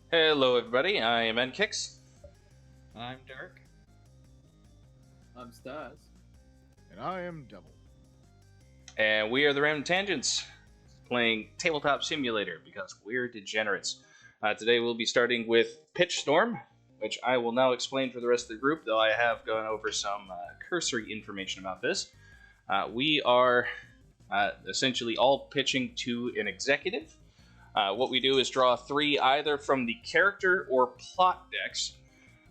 Hello, everybody. I am Nkix, I'm Dirk. I'm Stas. And I am Devil. and we are the Random Tangents, playing Tabletop Simulator because we're degenerates. Today we'll be starting with Pitch Storm, which I will now explain for the rest of the group, though I have gone over some cursory information about this. We are essentially all pitching to an executive. What we do is draw three either from the character or plot decks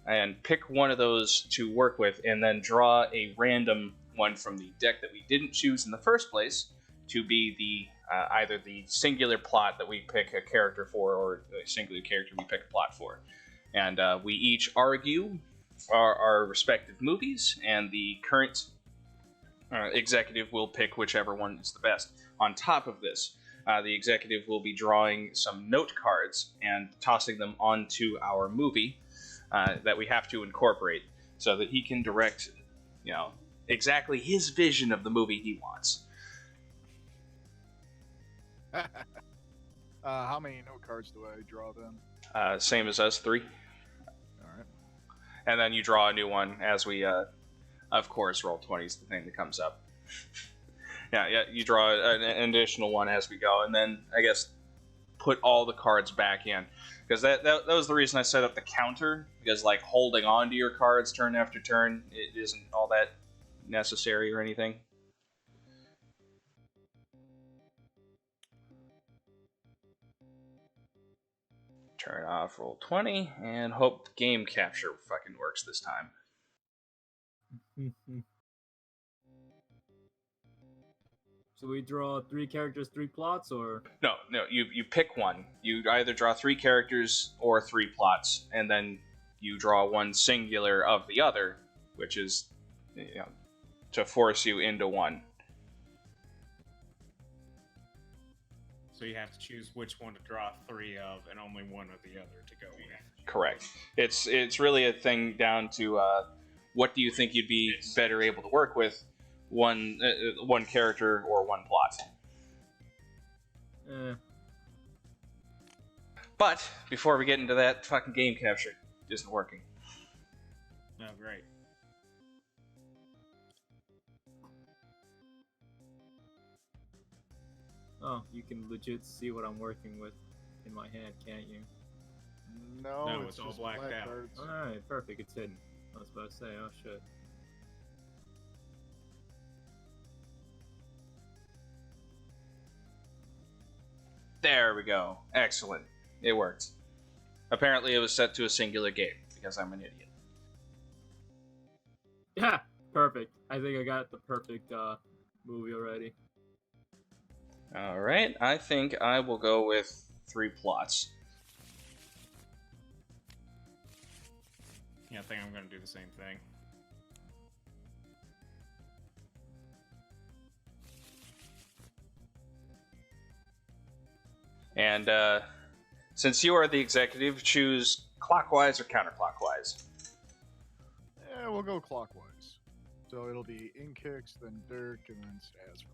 and pick one of those to work with, and then draw a random one from the deck that we didn't choose in the first place to be the either the singular plot that we pick a character for, or the singular character we pick a plot for. And we each argue our respective movies, and the current executive will pick whichever one is the best. On top of this, the executive will be drawing some note cards and tossing them onto our movie that we have to incorporate, so that he can direct, exactly his vision of the movie he wants. How many note cards do I draw then? Same as us, 3. Alright. And then you draw a new one as we, of course, roll 20 is the thing that comes up. Yeah, you draw an additional one as we go, and then, I guess, put all the cards back in. Because that was the reason I set up the counter, because, holding on to your cards turn after turn, it isn't all that necessary or anything. Turn off roll 20, and hope game capture fucking works this time. So we draw 3 characters, 3 plots, or? No, you pick one. You either draw 3 characters or 3 plots, and then you draw one singular of the other, which is, to force you into one. So you have to choose which one to draw 3 of, and only one of the other to go with. Correct. It's really a thing down to what do you think you'd be better able to work with, one character or one plot. But before we get into that, fucking game capture isn't working. Oh, great. Oh, you can legit see what I'm working with in my hand, can't you? No, it's all just blacked out. cards. Alright, perfect, it's hidden. I was about to say, oh shit. There we go. Excellent. It worked. Apparently it was set to a singular game, because I'm an idiot. Yeah, perfect. I think I got the perfect movie already. Alright, I think I will go with 3 plots. Yeah, I think I'm going to do the same thing. And since you are the executive, choose clockwise or counterclockwise. Yeah, we'll go clockwise. So it'll be Nkix, then Dirk, and then Stas.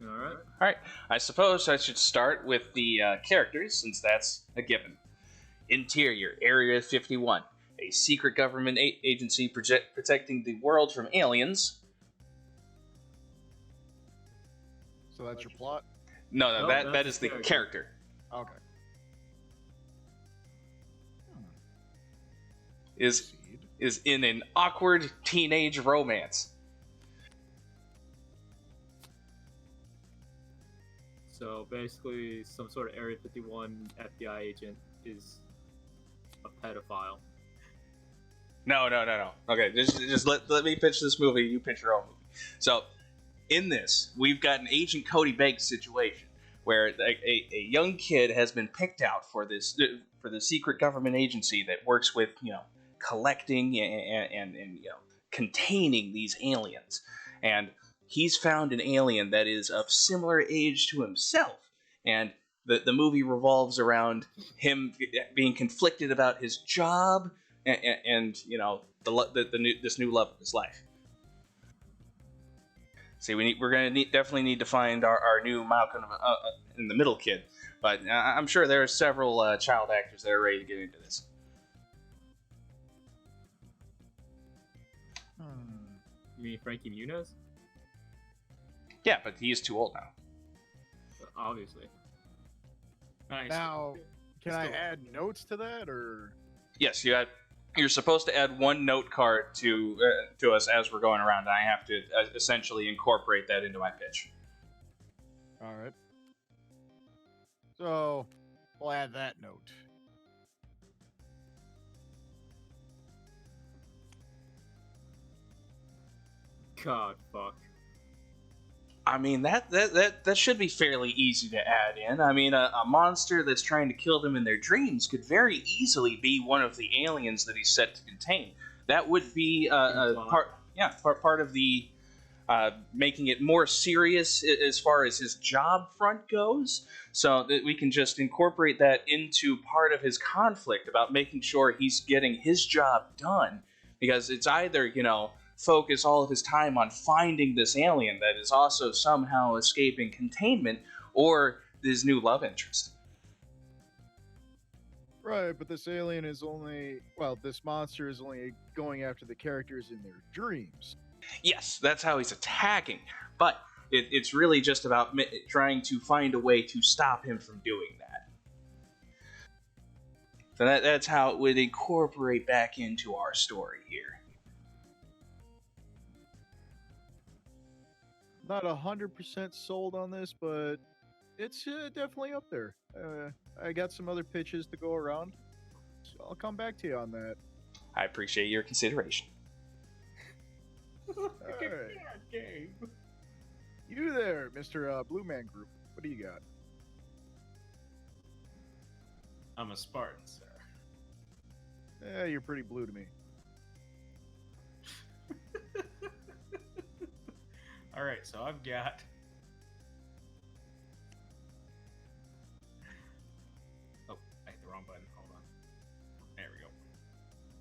Alright. I suppose I should start with the characters, since that's a given. Interior, Area 51. A secret government agency protecting the world from aliens. So that's your plot? No, No, that that's is the the character. character. Okay. Is Proceed. in an awkward teenage romance. So basically, some sort of Area 51 FBI agent is a pedophile. No. Okay, just let me pitch this movie. You pitch your own movie. So, in this, we've got an Agent Cody Banks situation where a young kid has been picked out for the secret government agency that works with collecting and containing these aliens, and he's found an alien that is of similar age to himself, and the movie revolves around him being conflicted about his job and this new love of his life. See, we're gonna definitely need to find our new Malcolm in the Middle kid, But I'm sure there are several child actors that are ready to get into this. You mean Frankie Muniz? Yeah, but he's too old now. Obviously. Nice. Now, can I Still- add notes to that, or Yes, you're supposed to add one note card to us as we're going around. And I have to essentially incorporate that into my pitch. all right? So we'll add that note. God, fuck. I mean, that should be fairly easy to add in. I mean, a monster that's trying to kill them in their dreams could very easily be one of the aliens that he's set to contain. That would be part of the making it more serious as far as his job front goes, so that we can just incorporate that into part of his conflict about making sure he's getting his job done. Because it's either, focus all of his time on finding this alien that is also somehow escaping containment, or his new love interest. Right, but this alien is this monster is only going after the characters in their dreams. Yes, that's how he's attacking, but it's really just about trying to find a way to stop him from doing that. So that's how it would incorporate back into our story here. Not 100% sold on this, but it's definitely up there. I got some other pitches to go around, so I'll come back to you on that. I appreciate your consideration. All right. You there, Mr. Blue Man Group. What do you got? I'm a Spartan, sir. Yeah, you're pretty blue to me. All right, so I've got. Oh, I hit the wrong button. Hold on. There we go.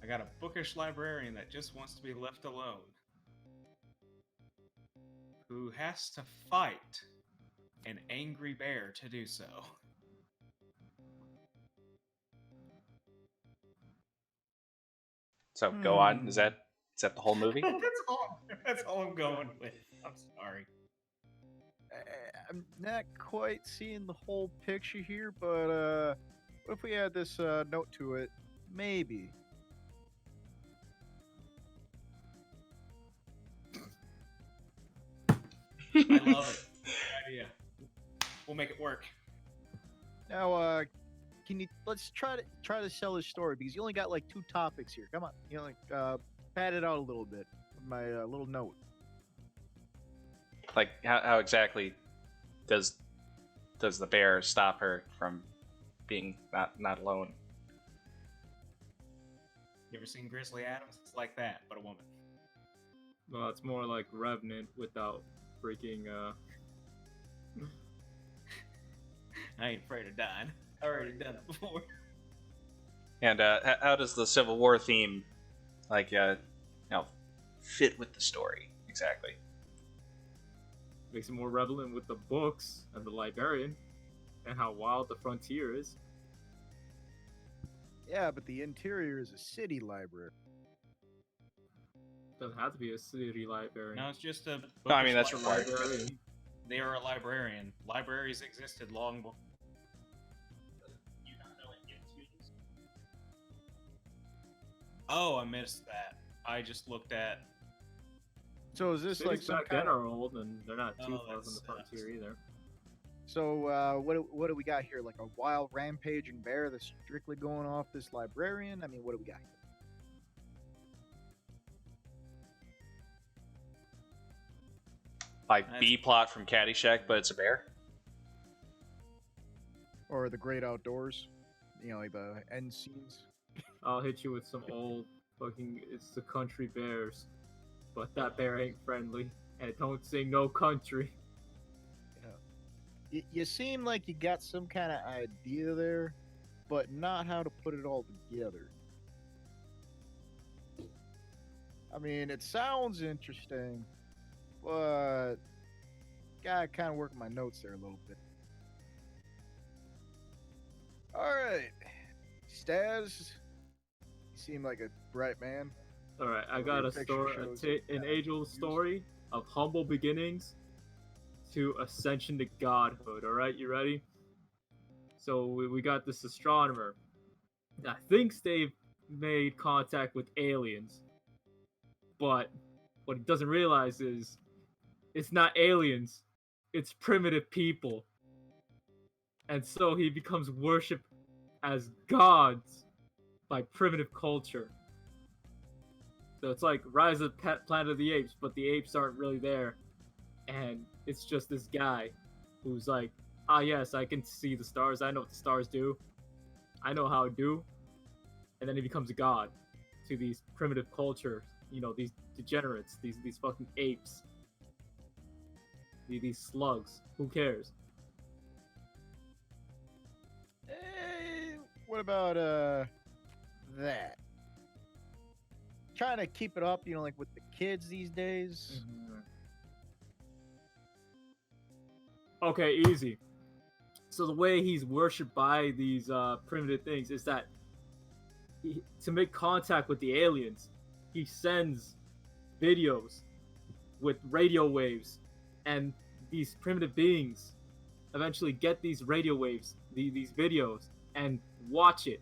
I got a bookish librarian that just wants to be left alone, who has to fight an angry bear to do so. So go on. Is that the whole movie? That's all I'm going with. I'm sorry. I'm not quite seeing the whole picture here, but what if we add this note to it? Maybe. I love it. Good idea. We'll make it work. Now, let's try to sell this story, because you only got like 2 topics here. Come on, pad it out a little bit with my little note. Like, how exactly does the bear stop her from being not alone? You ever seen Grizzly Adams? It's like that, but a woman. Well, it's more like Revenant without freaking, I ain't afraid of dying. I already done it before. And how does the Civil War theme, fit with the story exactly? makes it more relevant with the books and the librarian and how wild the frontier is. Yeah, but the interior is a city library. Doesn't have to be a city librarian. No, it's just a. No, I mean, that's bookish required. Librarian. They are a librarian. Libraries existed long before. Oh, I missed that. I just looked at. So is this like Cities some back kind then of... are old, and they're not too Oh, far that from the sucks. frontier either. So what do we got here? Like a wild rampaging bear that's strictly going off this librarian? I mean, what do we got here? Like That's- B plot from Caddyshack, but it's a bear. Or the great outdoors? You know, like the end scenes. I'll hit you with some old fucking. It's the country bears, but that bear ain't friendly, and it don't sing no country. You seem like you got some kind of idea there, but not how to put it all together. I mean, it sounds interesting, but gotta kind of work my notes there a little bit. Staz, you seem like a bright man. All right, I Your got a picture story, shows an age-old story of humble beginnings to ascension to godhood. All right, you ready? So we got this astronomer that thinks they've made contact with aliens, but what he doesn't realize is it's not aliens, it's primitive people. And so he becomes worshipped as gods by primitive culture. So it's like Rise of Planet of the Apes, but the apes aren't really there. And it's just this guy who's like, ah, yes, I can see the stars. I know what the stars do. I know how to do. And then he becomes a god to these primitive cultures, these degenerates, these fucking apes, these slugs. Who cares? Hey, what about that? Trying to keep it up, like with the kids these days. Okay, easy. So the way he's worshipped by these primitive things is that to make contact with the aliens, he sends videos with radio waves, and these primitive beings eventually get these radio waves, these videos, and watch it,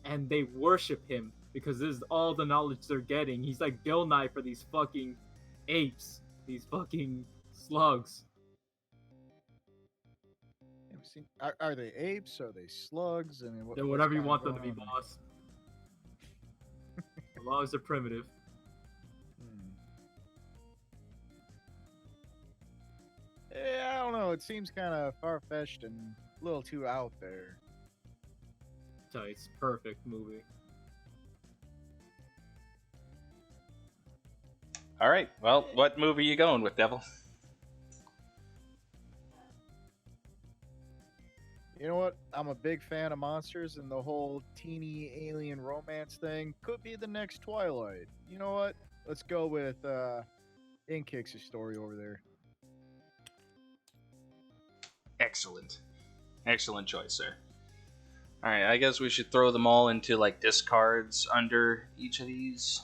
and they worship him because this is all the knowledge they're getting. He's like Bill Nye for these fucking apes, these fucking slugs. Are they apes? Are they slugs? I mean, They're whatever you want them to be, boss. As long as they're primitive. Yeah, I don't know. It seems kind of far-fetched and a little too out there. It's a perfect movie. All right. Well, what movie are you going with, Devil? You know what? I'm a big fan of monsters, and the whole teeny alien romance thing could be the next Twilight. You know what? Let's go with Inkix's story over there. Excellent. Excellent choice, sir. All right, I guess we should throw them all into like discards under each of these.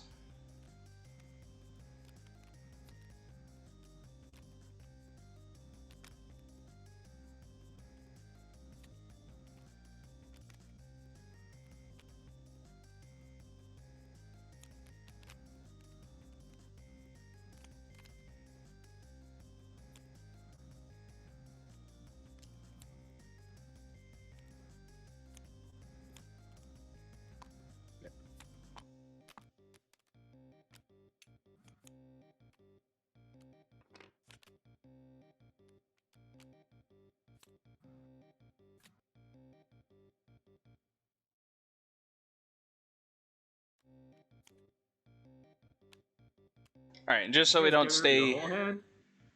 All right, and just so we don't stay. Your whole hand?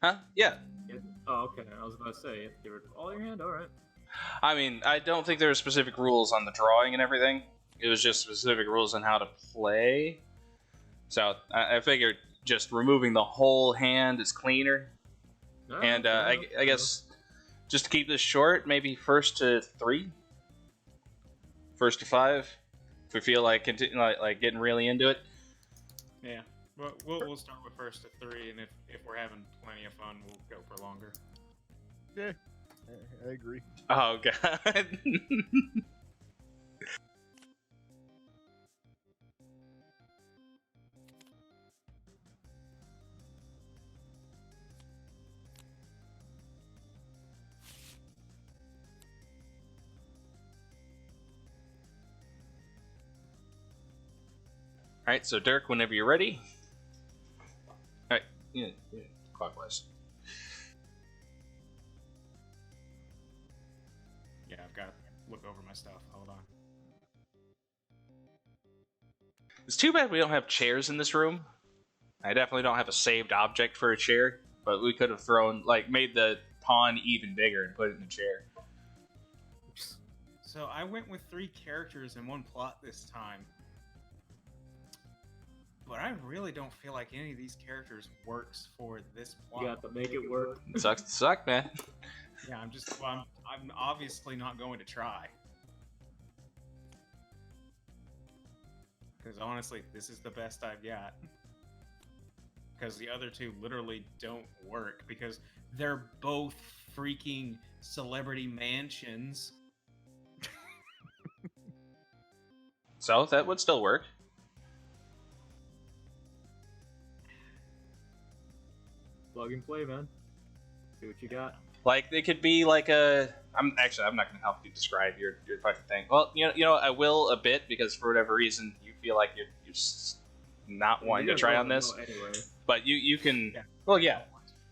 Huh? Yeah. Oh, okay. I was about to say, you have to give it all your hand. All right. I mean, I don't think there are specific rules on the drawing and everything. It was just specific rules on how to play. So I figured just removing the whole hand is cleaner. No, And I guess just to keep this short, maybe first to 3, first to 5, if we feel like like getting really into it. Yeah. Well, we'll start with first to 3, and if we're having plenty of fun, we'll go for longer. Yeah, I agree. Oh god. All right, so Dirk, whenever you're ready. All right, yeah, clockwise. Yeah, I've got to look over my stuff. Hold on. It's too bad we don't have chairs in this room. I definitely don't have a saved object for a chair, but we could have made the pawn even bigger and put it in the chair. So I went with 3 characters and 1 plot this time. But I really don't feel like any of these characters works for this plot. You have to make it work. It sucks to suck, man. Yeah, I'm obviously not going to try. Because honestly, this is the best I've got. Because the other two literally don't work because they're both freaking celebrity mansions. So that would still work. Plug and play, man. See what you got. Like it could be like a. I'm not going to help you describe your fucking thing. Well, you know, I will a bit because for whatever reason you feel like you're not wanting to try on this. Anyway. But you can. Yeah. Well, yeah.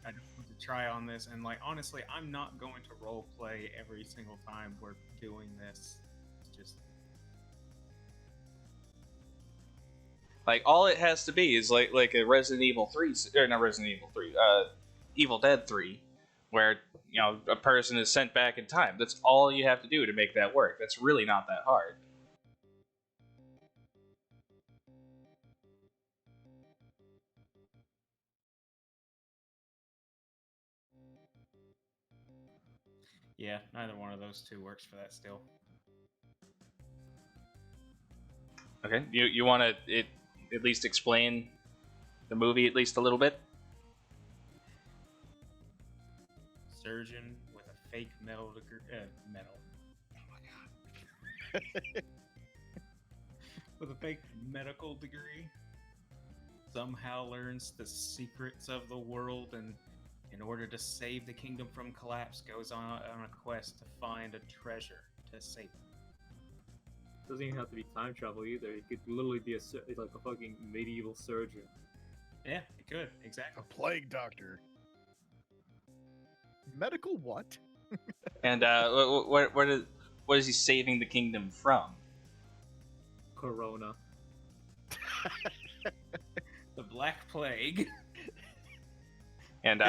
I don't want to try on this, and like honestly, I'm not going to role play every single time we're doing this. It's just Like all it has to be is like a Resident Evil 3 or not Resident Evil 3, Evil Dead 3, where you know a person is sent back in time. That's all you have to do to make that work. That's really not that hard. yeah, neither one of those two works for that still. Okay, you want to at least explain the movie at least a little bit? Surgeon with a fake metal degree, metal. Oh my god. With a fake medical degree, somehow learns the secrets of the world, and in order to save the kingdom from collapse, goes on a quest to find a treasure to save it. Doesn't even have to be time travel either. It could literally be like a fucking medieval surgeon. Yeah, it could, A exactly. plague doctor. Medical what? And what is he saving the kingdom from? Corona. The Black Plague. And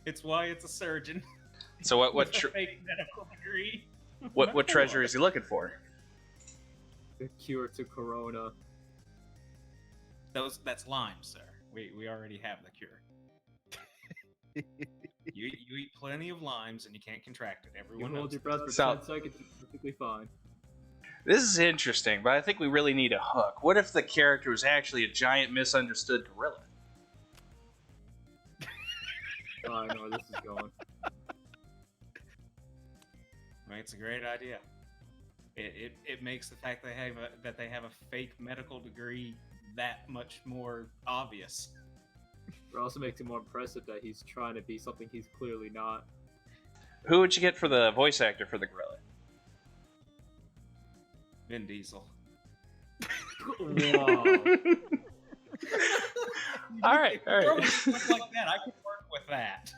it's why it's a surgeon. so what With a fake medical degree. what treasure is he looking for? The cure to Corona. That's Lyme, sir. We already have the cure. You eat plenty of limes and you can't contract it. You Everyone hold knows. your breath for So- 10 seconds, you're perfectly fine. This is interesting, but I think we really need a hook. What if the character was actually a giant misunderstood gorilla? Oh, I know where this is going. I mean, it's a great idea. It makes the fact that they have a fake medical degree that much more obvious. It also makes it more impressive that he's trying to be something he's clearly not. Who would you get for the voice actor for the gorilla? Vin Diesel. Wow. all right. Throw stuff like that. I could work with that.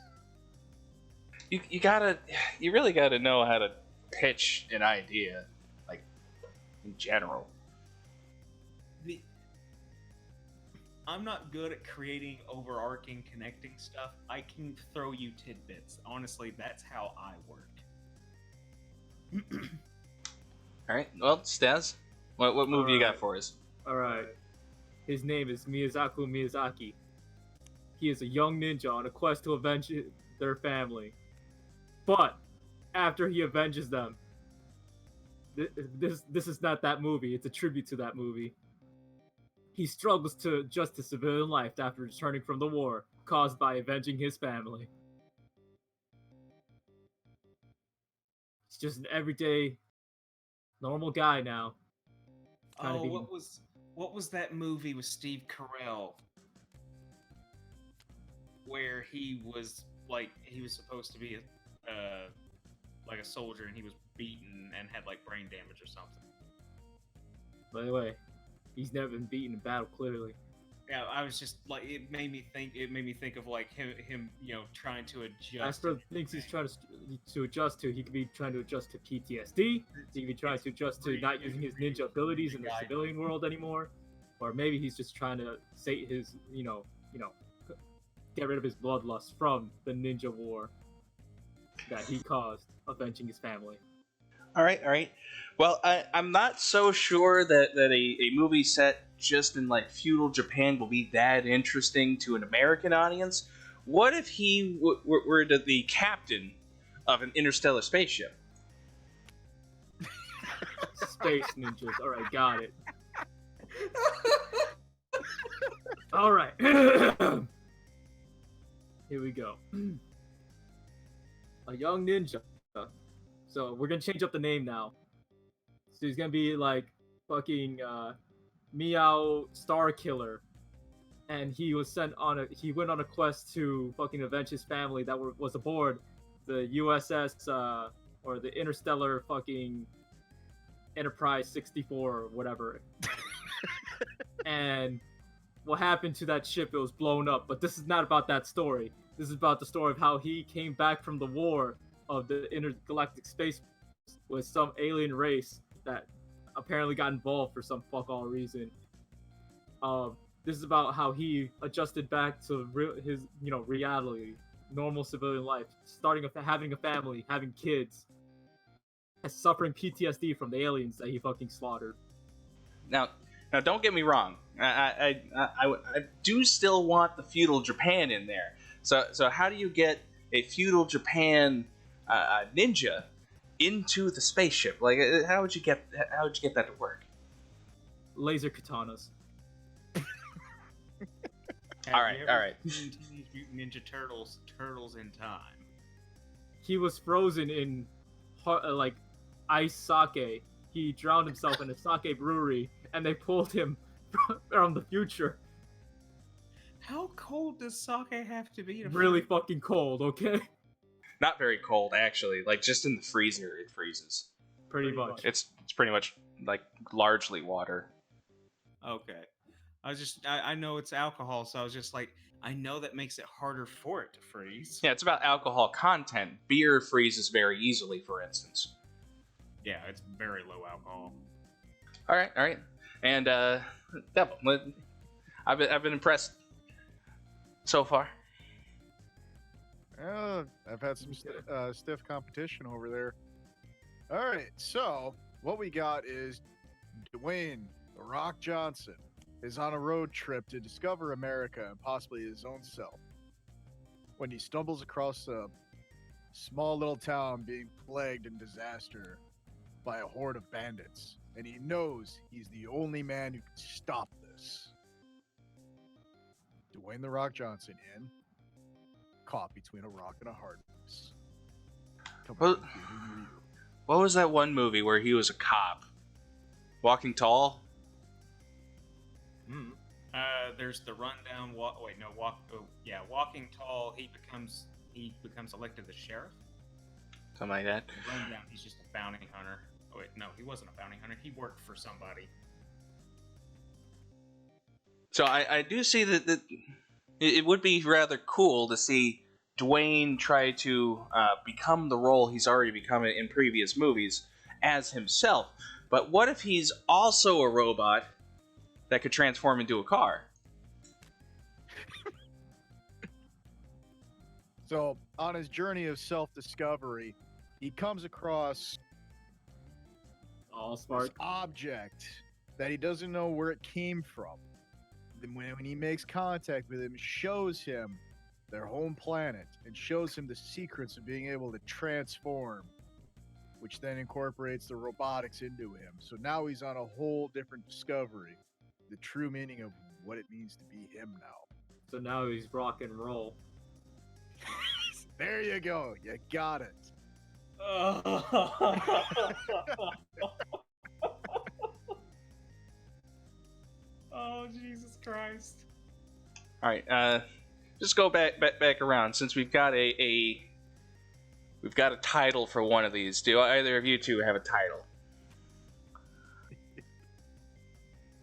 You really gotta know how to pitch an idea, like in general. I'm not good at creating overarching connecting stuff. I can throw you tidbits. Honestly, that's how I work. All right. Well, Staz, what movie you got Alright. for us? Alright. His name is Miyazaku Miyazaki. He is a young ninja on a quest to avenge their family. But after he avenges them, this is not that movie. It's a tribute to that movie. He struggles to adjust to civilian life after returning from the war caused by avenging his family. He's just an everyday, normal guy now. Kinda Oh, being- what was that movie with Steve Carell? Where he was supposed to be like a soldier and he was beaten and had like brain damage or something. By the way, he's never been beaten in battle, clearly. Yeah, I was just like it made me think of like him trying to adjust. As for the things he's trying to adjust to, he could be trying to adjust to PTSD. He could be trying to adjust to not using his ninja abilities in the civilian world anymore, or maybe he's just trying to sate his, get rid of his bloodlust from the ninja war that he caused, avenging his family. All right. Well, I'm not so sure that a movie set just in like feudal Japan will be that interesting to an American audience. What if he were the captain of an interstellar spaceship? Space ninjas. All right, got it. All right. Here we go. A young ninja. So we're gonna change up the name now. So he's gonna be like fucking Meow Star Killer, and he went on a quest to fucking avenge his family that was aboard the USS or the Interstellar fucking Enterprise 64 or whatever. And what happened to that ship? It was blown up. But this is not about that story. This is about the story of how he came back from the war of the intergalactic space with some alien race that apparently got involved for some fuck all reason. This is about how he adjusted back to his reality, normal civilian life, having a family, having kids, and suffering PTSD from the aliens that he fucking slaughtered. Now, don't get me wrong. I do still want the feudal Japan in there. So how do you get a feudal Japan ninja into the spaceship? Like, how would you get that to work? Laser katanas. All right. Teenage Mutant Ninja Turtles in Time. He was frozen in like ice sake. He drowned himself in a sake brewery, and they pulled him from the future. How cold does sake have to be? Really fucking cold, okay? Not very cold, actually. Like, just in the freezer, it freezes. Pretty much. It's pretty much like largely water. Okay. I know it's alcohol, so I was just like, I know that makes it harder for it to freeze. Yeah, it's about alcohol content. Beer freezes very easily, for instance. Yeah, it's very low alcohol. All right. And Devil, I've been impressed so far. I've had some stiff competition over there. All right, so what we got is Dwayne "The Rock" Johnson is on a road trip to discover America and possibly his own self, when he stumbles across a small little town being plagued in disaster by a horde of bandits, and he knows he's the only man who can stop this. Dwayne "The Rock" Johnson in Caught Between a Rock and a Hard Place. What was that one movie where he was a cop? Walking Tall? There's the Rundown. Walking Tall. He becomes elected the sheriff. Something like that. The Rundown. He's just a bounty hunter. Oh wait, no, he wasn't a bounty hunter. He worked for somebody. So I do see that it would be rather cool to see Dwayne try to become the role he's already become in previous movies as himself. But what if he's also a robot that could transform into a car? So, on his journey of self-discovery, he comes across this object that he doesn't know where it came from. Then when he makes contact with him, shows him their home planet and shows him the secrets of being able to transform, which then incorporates the robotics into him. So now he's on a whole different discovery, the true meaning of what it means to be him now. So now he's rock and roll. There you go. You got it. Oh, Jesus Christ. All right, just go back around, since we've got a title for one of these. Do either of you two have a title?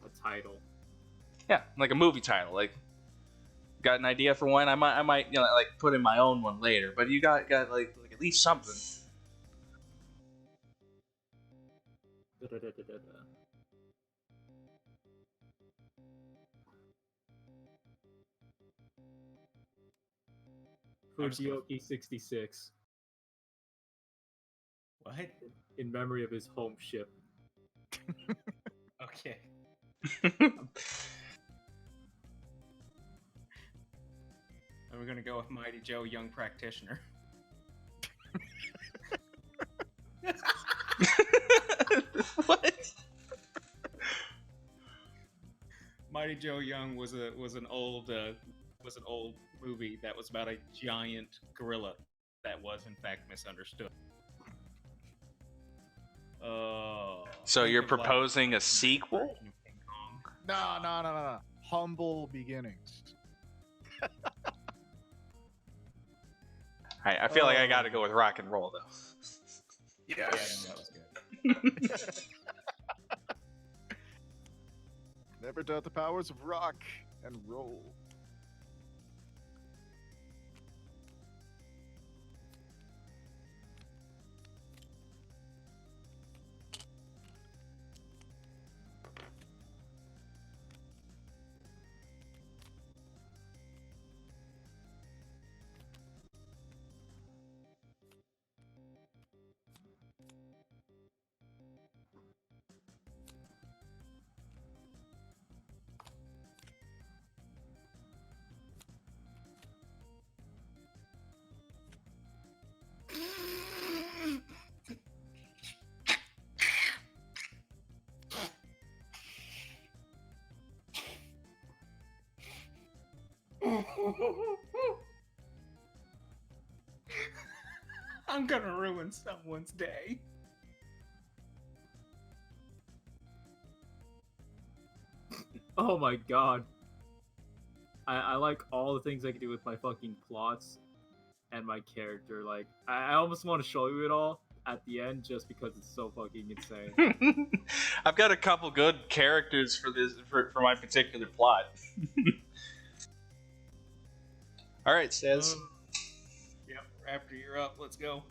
A title. Yeah, like a movie title. Like, got an idea for one? I might like put in my own one later. But you got like at least something. Fujioki 66. What? In memory of his home ship. Okay. We're gonna go with Mighty Joe, Young Practitioner. What? Mighty Joe Young was an old movie that was about a giant gorilla that was in fact misunderstood. So think you're of, like, proposing a sequel? King Kong. No. Humble beginnings. I feel like I got to go with rock and roll though. Yeah, that was good. Never doubt the powers of rock and roll. I'm gonna ruin someone's day. Oh my god. I like all the things I can do with my fucking plots and my character. Like, I almost want to show you it all at the end just because it's so fucking insane. I've got a couple good characters for this for my particular plot. All right, Staz. Yep, after you're up, let's go.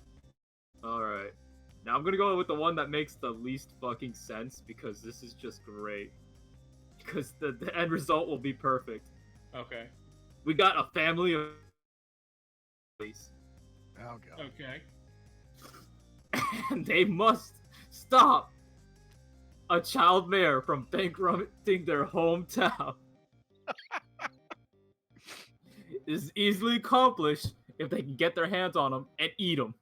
Alright. Now I'm gonna go with the one that makes the least fucking sense because this is just great. Because the end result will be perfect. Okay. We got a family of Oh god. Okay. and they must stop a child mayor from bankrupting their hometown. This is easily accomplished if they can get their hands on them and eat them.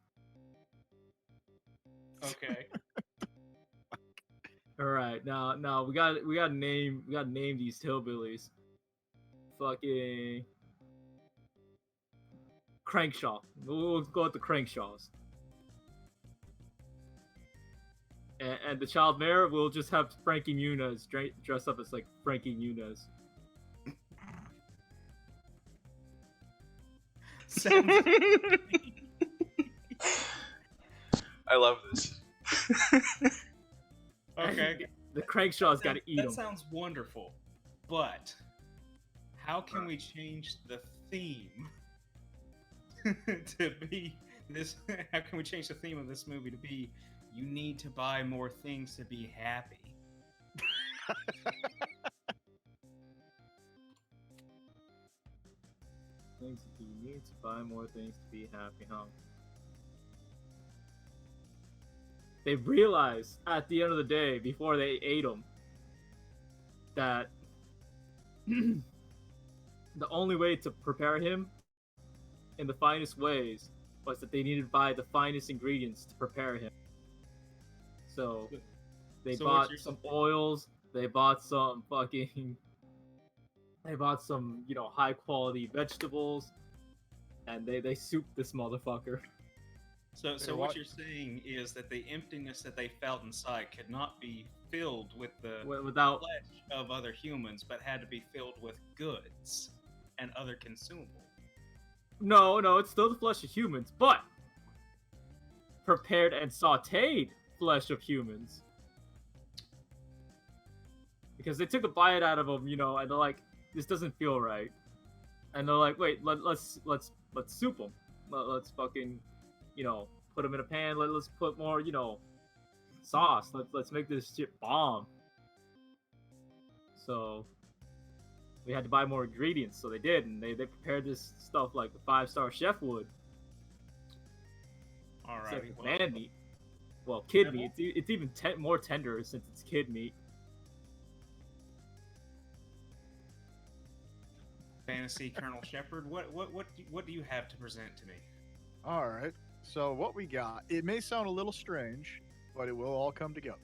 Okay. All right, now we got to name these hillbillies. Fucking Crankshaw. We'll go with the Crankshaws. And the child mayor, we'll just have Frankie Muniz dress up as like Frankie Muniz. I love this. Okay. The Crankshaws got to eat That them. sounds wonderful, but how can we change the theme to be this? How can we change the theme of this movie to be you need to buy more things to be happy? You need to buy more things to be happy, huh? They realized at the end of the day, before they ate them, that the only way to prepare him in the finest ways was that they needed to buy the finest ingredients to prepare him. So they So bought what's some oils, they bought some high quality vegetables, and they souped this motherfucker. So Hey, what what- you're saying is that the emptiness that they felt inside could not be filled with the Without flesh of other humans, but had to be filled with goods and other consumables. No, it's still the flesh of humans, but prepared and sautéed flesh of humans. Because they took a bite out of them, and they're like, "This doesn't feel right," and they're like, "Wait, let's soup them. Let's fucking, put them in a pan. Let's put more, sauce. Let's make this shit bomb." So we had to buy more ingredients, so they did, and they prepared this stuff like the 5-star chef would. All Except right. it's man meat. Well, kid meat. It's even more tender since it's kid meat. Fantasy Colonel Shepard, what do you have to present to me? All right. So what we got, it may sound a little strange, but it will all come together.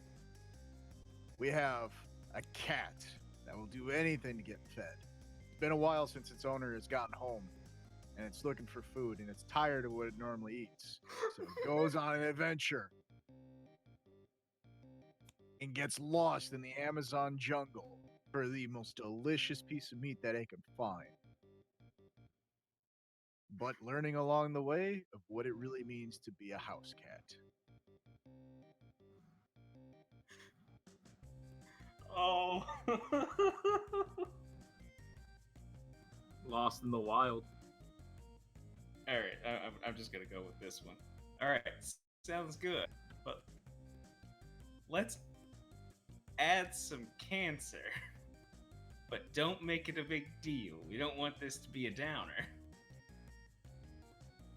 We have a cat that will do anything to get fed. It's been a while since its owner has gotten home, and it's looking for food, and it's tired of what it normally eats. So it goes on an adventure and gets lost in the Amazon jungle for the most delicious piece of meat that it can find. But learning along the way of what it really means to be a house cat. Oh. Lost in the wild. All right, I'm just gonna go with this one. All right, sounds good, but let's add some cancer, but don't make it a big deal. We don't want this to be a downer.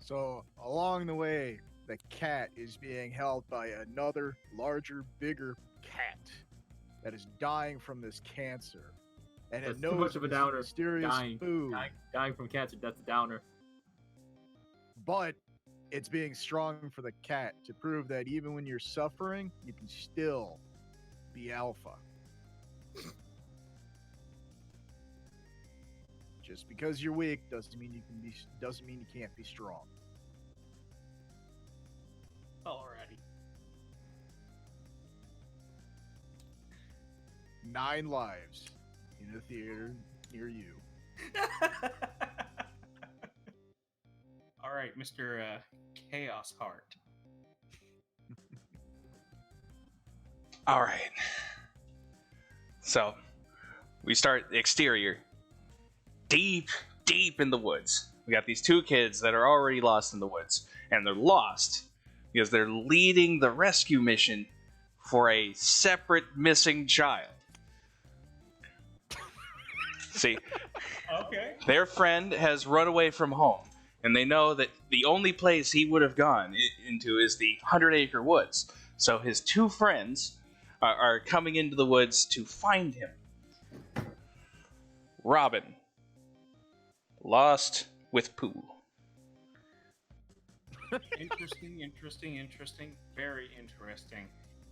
So along the way, the cat is being held by another larger, bigger cat that is dying from this cancer. And That's it too knows much of a this downer. mysterious food, Dying from cancer, that's a downer. but it's being strong for the cat to prove that even when you're suffering, you can still be alpha. Just because you're weak doesn't mean you can't be strong. Alrighty. 9 lives in a theater near you. All right, Mr. Chaos Heart. All right. So, we start the exterior. Deep, deep in the woods. We got these 2 kids that are already lost in the woods. And they're lost because they're leading the rescue mission for a separate missing child. See, Okay. their friend has run away from home. And they know that the only place he would have gone into is the 100-acre woods. So his 2 friends are coming into the woods to find him. Robin. Lost with Pooh. Interesting. Very interesting.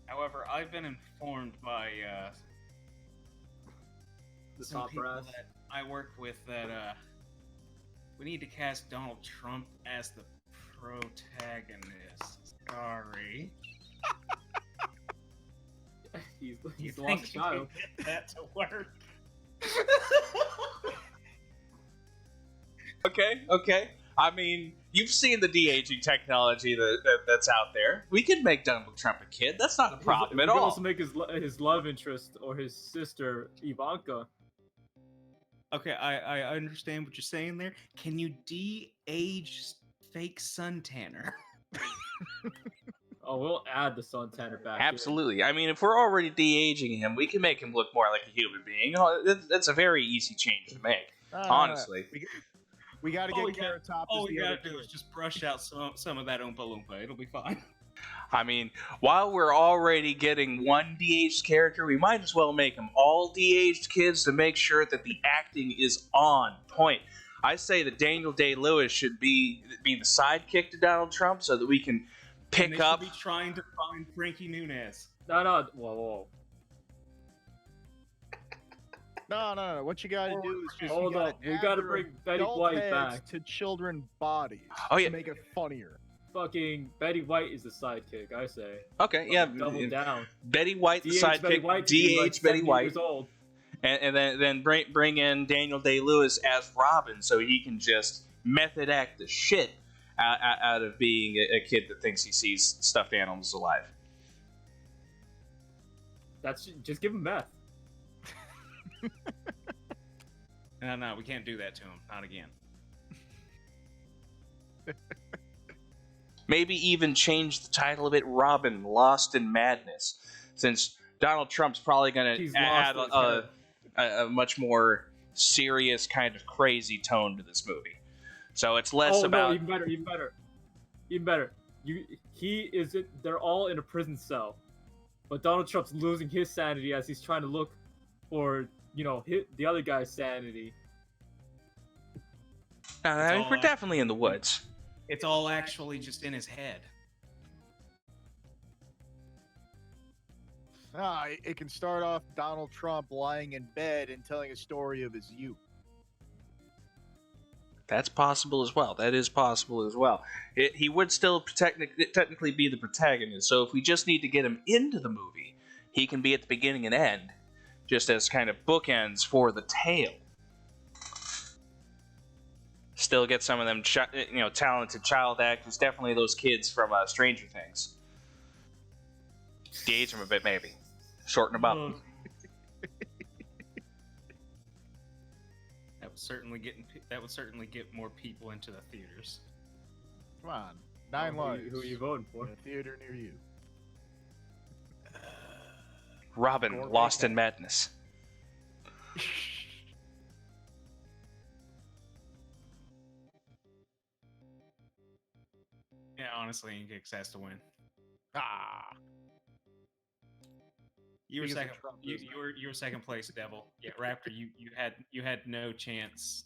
However, I've been informed by The some top people brass. that I work with that we need to cast Donald Trump as the protagonist. Sorry. He's You lost think a you child. can get that to work? Okay. I mean, you've seen the de-aging technology that's out there. We could make Donald Trump a kid. That's not a problem We at could all. also make his love interest or his sister Ivanka. Okay, I understand what you're saying there. Can you de-age fake suntanner? Oh, we'll add the suntanner back. Absolutely. I mean, if we're already de-aging him, we can make him look more like a human being. That's a very easy change to make. Honestly. We got to All get we got- Carrot Top All as we the gotta other do kid. is just brush out some of that Oompa Loompa. It'll be fine. I mean, while we're already getting one de-aged character, we might as well make them all de-aged kids to make sure that the acting is on point. I say that Daniel Day-Lewis should be the sidekick to Donald Trump so that we can And pick they up. should be trying to find Frankie Muniz. No. Whoa. No. What you got to do is just Hold you gotta up. We add gotta their bring Betty adult White heads back. to children bodies Oh, yeah. to make it funnier. Fucking Betty White is the sidekick, I say. Okay, yeah. Double down. Betty White, the DH Betty sidekick. White to be like DH Betty 70 White. years old. And then bring in Daniel Day-Lewis as Robin so he can just method act the shit out of being a kid that thinks he sees stuffed animals alive. That's just give him meth. No, we can't do that to him. Not again. Maybe even change the title of it Robin Lost in Madness, since Donald Trump's probably going He's to add lost in his a much more serious kind of crazy tone to this movie. So it's less about... No, even better. They're all in a prison cell. But Donald Trump's losing his sanity as he's trying to look for, the other guy's sanity. I mean, we're definitely in the woods. It's all actually just in his head. It can start off Donald Trump lying in bed and telling a story of his youth. That's possible as well. That is possible as well. He would still technically be the protagonist, so if we just need to get him into the movie, he can be at the beginning and end, just as kind of bookends for the tale. Still get some of them, talented child actors. Definitely those kids from Stranger Things. De-age them a bit, maybe. Shorten them up. That would certainly get more people into the theaters. Come on, 9 lives. Who are you voting for? In a theater near you. Robin, Gourmet Lost in cat. Madness. Yeah, honestly, Inkix has to win. Ah, You were Because of second. Trump, You, isn't it? you were second place, Devil. Yeah, Raptor. You had no chance.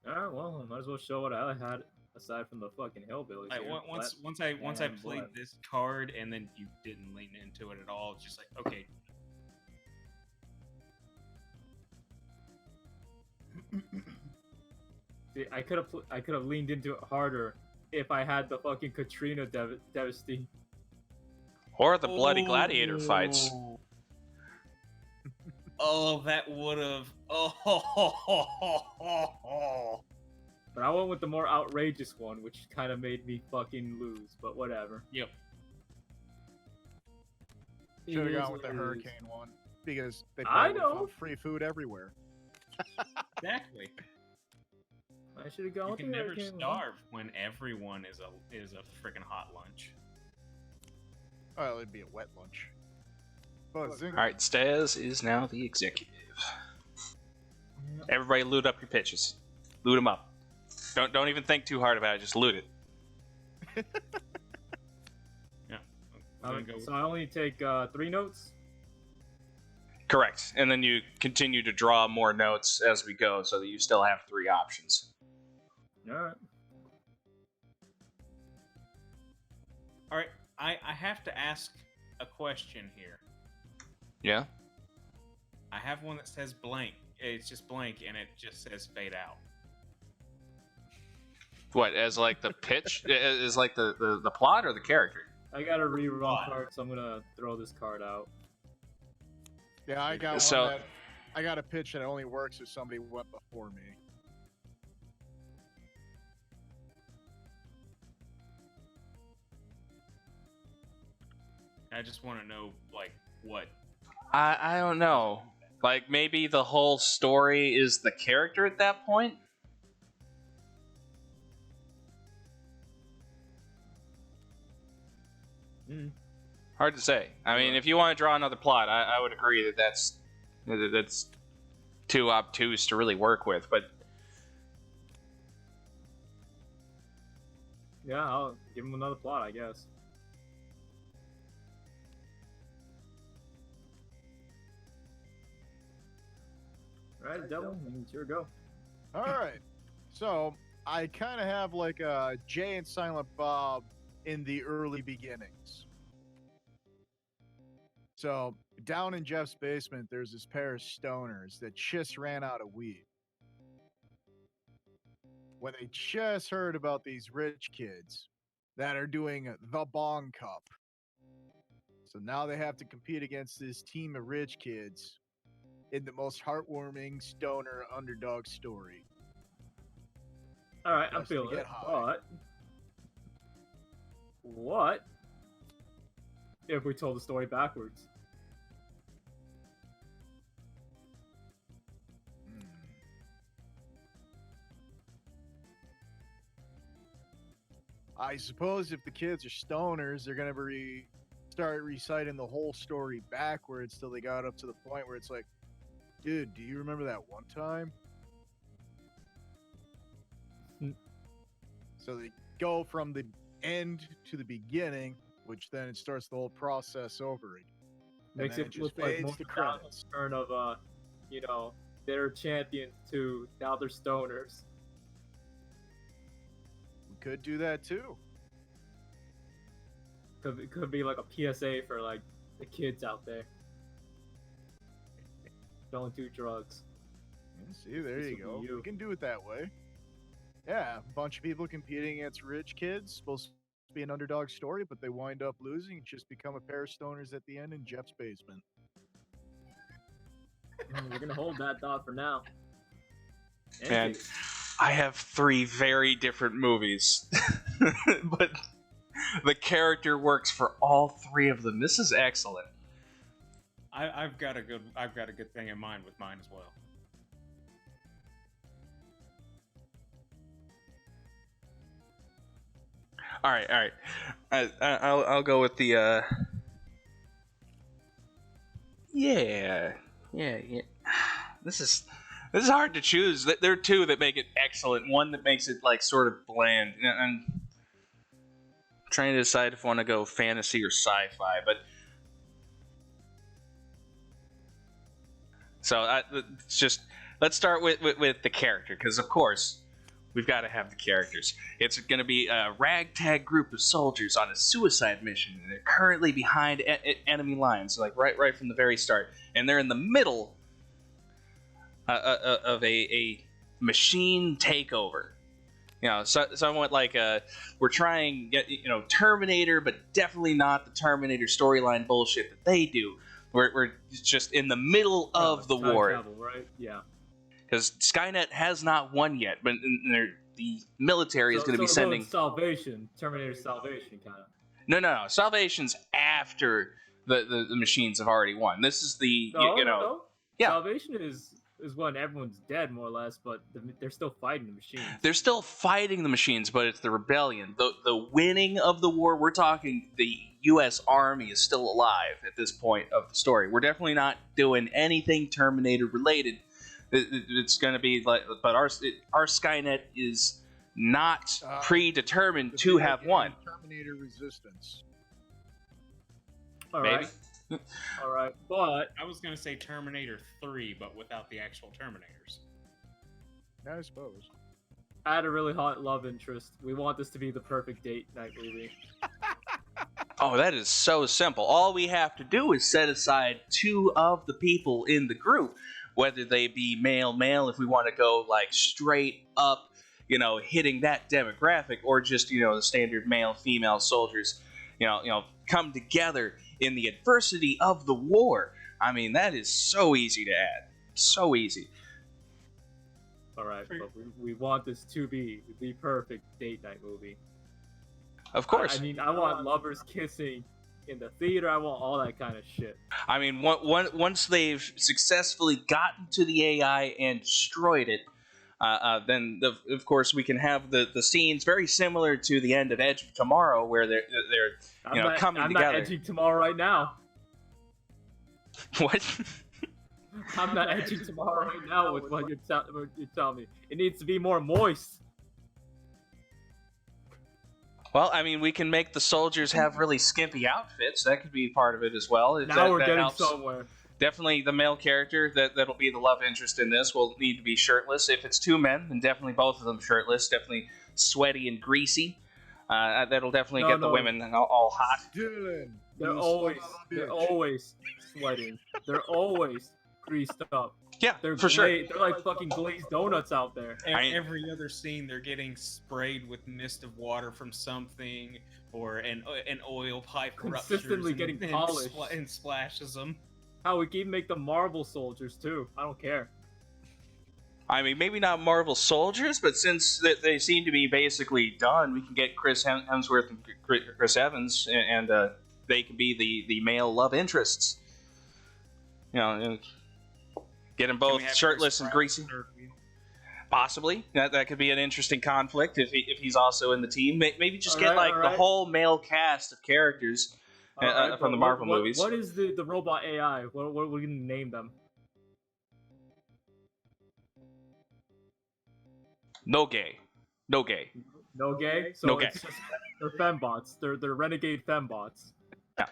Alright, well, I might as well show what I had aside from the fucking hillbillies. Like here. once I and played blood. this card and then you didn't lean into it at all. It's just like, okay. See, I could have leaned into it harder if I had the fucking Katrina Devastate. Or the bloody gladiator fights. Oh, that would have. Oh. But I went with the more outrageous one, which kind of made me fucking lose. But whatever. Yep. should have It is gone with the what it is. hurricane one because they I probably know. found free food everywhere. Exactly. I should have gone You with can the never hurricane one. starve when everyone is a freaking hot lunch. Well, it'd be a wet lunch. But Zinger, Alright, Staz is now the executive. Everybody loot up your pitches. Loot them up. Don't even think too hard about it, just loot it. Yeah. I'm gonna go with- So I only take 3 notes. Correct. And then you continue to draw more notes as we go so that you still have 3 options. Alright. All right. I have to ask a question here. Yeah? I have one that says blank. It's just blank, and it just says fade out. What, as like the pitch? As like the plot or the character? I got a reroll What? card, so I'm gonna throw this card out. yeah, I got So- one that I got a pitch that only works if somebody went before me. I just want to know, like, what. I don't know. Like, maybe the whole story is the character at that point? Mm. Hard to say. I mean, if you want to draw another plot, I would agree that that's too obtuse to really work with, but Yeah, I'll give him another plot, I guess. Alright, Devil, it's your go. All right. So I kind of have like a Jay and Silent Bob in the early beginnings. So down in Jeff's basement, there's this pair of stoners that just ran out of weed. When they just heard about these rich kids that are doing the Bong Cup. So now they have to compete against this team of rich kids in the most heartwarming stoner underdog story. Alright, I'm Just to feeling get it. high. But what if we told the story backwards? Hmm. I suppose if the kids are stoners, they're gonna start reciting the whole story backwards till they got up to the point where it's like, dude, do you remember that one time? Hmm. So they go from the end to the beginning, which then it starts the whole process over again. Makes then it it look just like fades more to down credits. the turn of they're champions to now they're stoners. We could do that too. Could be like a PSA for like the kids out there. Don't do drugs. See, there This you will go. be you. We can do it that way. Yeah, a bunch of people competing against rich kids. Supposed to be an underdog story, but they wind up losing and just become a pair of stoners at the end in Jeff's basement. We're gonna hold that thought for now. And I have 3 very different movies, but the character works for all 3 of them. This is excellent. I've got a good thing in mind with mine as well. All right. I'll go with the. Yeah. This is hard to choose. There are 2 that make it excellent. One that makes it like sort of bland. And I'm trying to decide if I want to go fantasy or sci-fi, but. So it's just let's start with the character, because of course we've got to have the characters. It's going to be a ragtag group of soldiers on a suicide mission, and they're currently behind enemy lines, like right from the very start, and they're in the middle of a machine takeover. You know, somewhat like we're trying Terminator, but definitely not the Terminator storyline bullshit that they do. We're just in the middle of the war. Travel, right? Yeah. Because Skynet has not won yet, but the military is going to be sending... Salvation. Terminator Salvation, kind of. No. Salvation's after the machines have already won. This is the... No. Yeah. Salvation is when everyone's dead, more or less, but they're still fighting the machines. They're still fighting the machines, but it's the rebellion. The winning of the war, we're talking the U.S. Army is still alive at this point of the story. We're definitely not doing anything Terminator related. It's going to be like, but our Skynet is not predetermined to have won. Terminator Resistance. All Maybe. right. All right, but I was gonna say Terminator 3, but without the actual Terminators. I suppose. I had a really hot love interest. We want this to be the perfect date night movie. Oh, that is so simple. All we have to do is set aside 2 of the people in the group, whether they be male, if we want to go like straight up, hitting that demographic, or just the standard male-female soldiers, come together in the adversity of the war. I mean, that is so easy to add. So easy. All right, but we want this to be the perfect date night movie. Of course. I mean, I want lovers kissing in the theater. I want all that kind of shit. I mean, once they've successfully gotten to the AI and destroyed it, then of course we can have the scenes very similar to the end of Edge of Tomorrow, where they're coming together. I'm not edging tomorrow right now. What? I'm not edging tomorrow right now with what you're telling me. It needs to be more moist. Well, I mean, we can make the soldiers have really skimpy outfits. That could be part of it as well. Now we're getting helps. somewhere. Definitely the male character that'll be the love interest in this will need to be shirtless. If it's 2 men, then definitely both of them shirtless. Definitely sweaty and greasy. That'll definitely get the women all hot. Dylan, They're always sweating. They're always greased up. Yeah, They're for sure. They're like fucking glazed donuts out there. And every other scene, they're getting sprayed with mist of water from something, or an oil pipe Consistently getting polished and splashes them. How we can even make them Marvel soldiers too. I don't care. I mean, maybe not Marvel soldiers, but since they seem to be basically done, we can get Chris Hemsworth and Chris Evans, and they can be the male love interests. And get them both shirtless and greasy. Possibly. That could be an interesting conflict if he's also in the team. Maybe just get the whole male cast of characters from the Marvel movies. What is the robot AI? What are we going to name them? No gay. No gay? So no gay. It's just, they're fembots. They're renegade fembots. Yeah.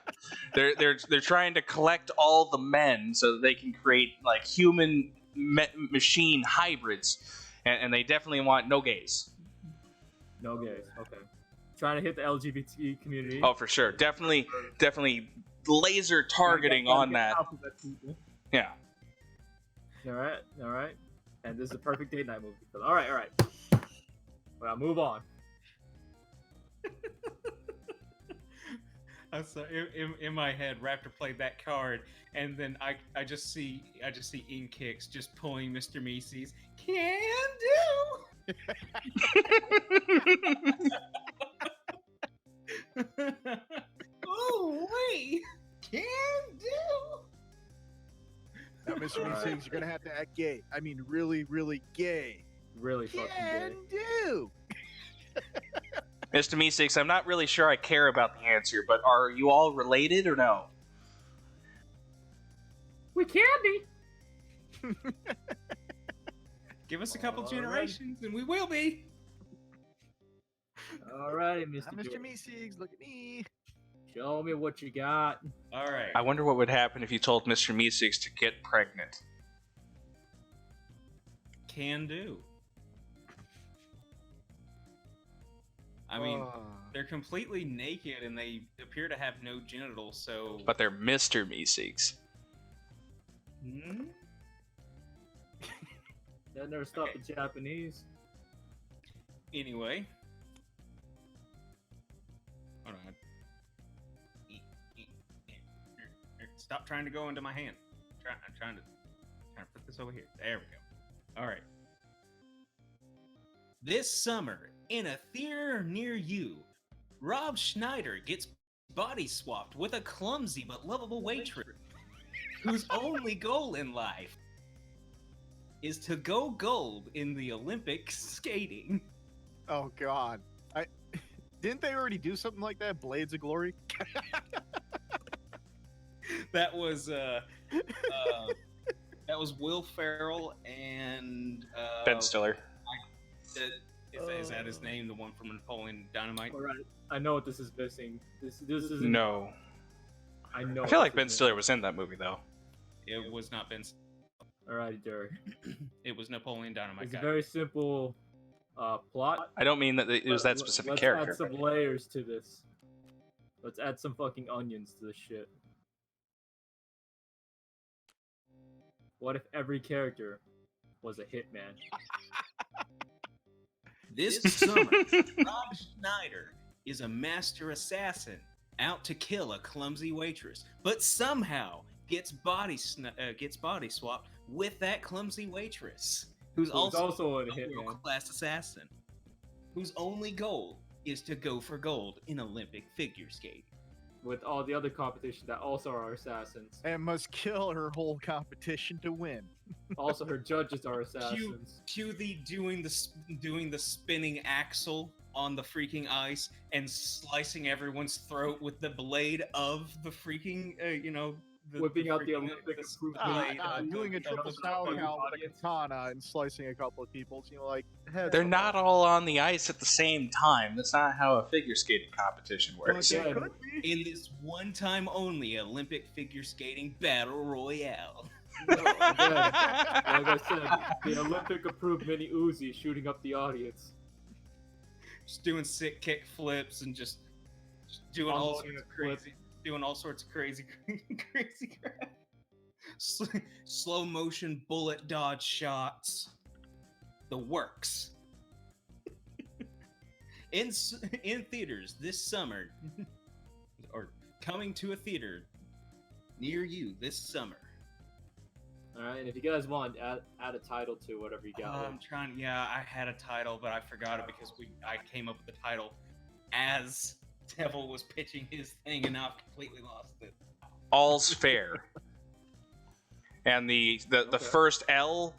They're trying to collect all the men so that they can create like human machine hybrids, and they definitely want no gays. No gays. Okay. trying to hit the LGBT community. Oh, for sure. Definitely laser targeting on that. Yeah. All right. And this is a perfect date night movie. All right. Well, move on. So in my head, Raptor played that card, and then I just see In Kicks just pulling Mr. Meese's can do. Oh wait, can do. Now, Mr. Meeseeks, you're gonna have to act gay. I mean, really, really gay. Really fucking Can gay. do. Mr. Meeseeks, I'm not really sure I care about the answer, but are you all related or no? We can be. Give us a couple All right. generations, and we will be. All right, Mr. Mr. Jordan. Meeseeks, look at me. Show me what you got. All right. I wonder what would happen if you told Mr. Meeseeks to get pregnant. Can do. I mean, they're completely naked and they appear to have no genitals, so. But they're Mr. Meeseeks. Hmm? That never stopped Okay. the Japanese. Anyway. Hold on. Stop trying to go into my hand. I'm trying to put this over here. There we go. All right. This summer, in a theater near you, Rob Schneider gets body swapped with a clumsy but lovable waitress whose only goal in life is to go gold in the Olympic skating. Oh God, didn't they already do something like that? Blades of Glory. That was Will Ferrell and Ben Stiller. Is that his name? The one from Napoleon Dynamite? All right. I know what this is missing. This is No. I know. I feel like this Ben is Stiller was in that movie, though. It was not Ben. All right, Derek. It was Napoleon Dynamite. It's a guy. very simple plot. I don't mean that it was that specific Let's character. add some layers to this. Let's add some fucking onions to this shit. What if every character was a hitman? This summer, Rob Schneider is a master assassin out to kill a clumsy waitress, but somehow gets body swapped with that clumsy waitress, who's also a a hitman. world-class assassin, whose only goal is to go for gold in Olympic figure skating. With all the other competition that also are assassins. And must kill her whole competition to win. Also, her judges are assassins. Cue the doing the spinning axle on the freaking ice and slicing everyone's throat with the blade of the freaking Whipping out the freaking- Olympic the approved blade blade. of Doing a the- triple the cow fucking with a audience. katana and slicing a couple of people. So, like, heads They're up. not all on the ice at the same time. That's not how a figure skating competition But works. they Yeah. could be. in this one time only Olympic figure skating battle royale. Like I said, the Olympic approved mini Uzi shooting up the audience. Just doing sick kick flips and just doing all Almost sorts of flip. crazy, doing all sorts of crazy crap. Slow motion bullet dodge shots. The works. in theaters this summer, or coming to a theater near you this summer. Alright, and if you guys want, add a title to whatever you got. I'm trying. Yeah, I had a title, but I forgot it because I came up with the title as Devil was pitching his thing, and now I've completely lost it. All's fair. And the Okay. first L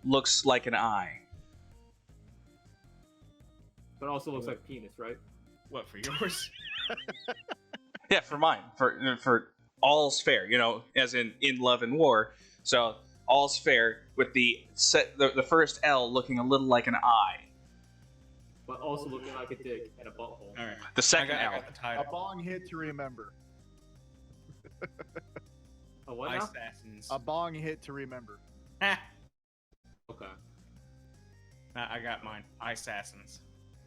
looks like an I. But also looks like penis, right? What for yours? Yeah, for mine. For all's fair, as in love and war. So all's fair with the first L looking a little like an I. But also looking like a dick and a butthole. All right, The second I L. got the A title. bong hit to remember. A what now? Assassins. A bong hit to remember. Ha! Okay. I got mine. Assassins.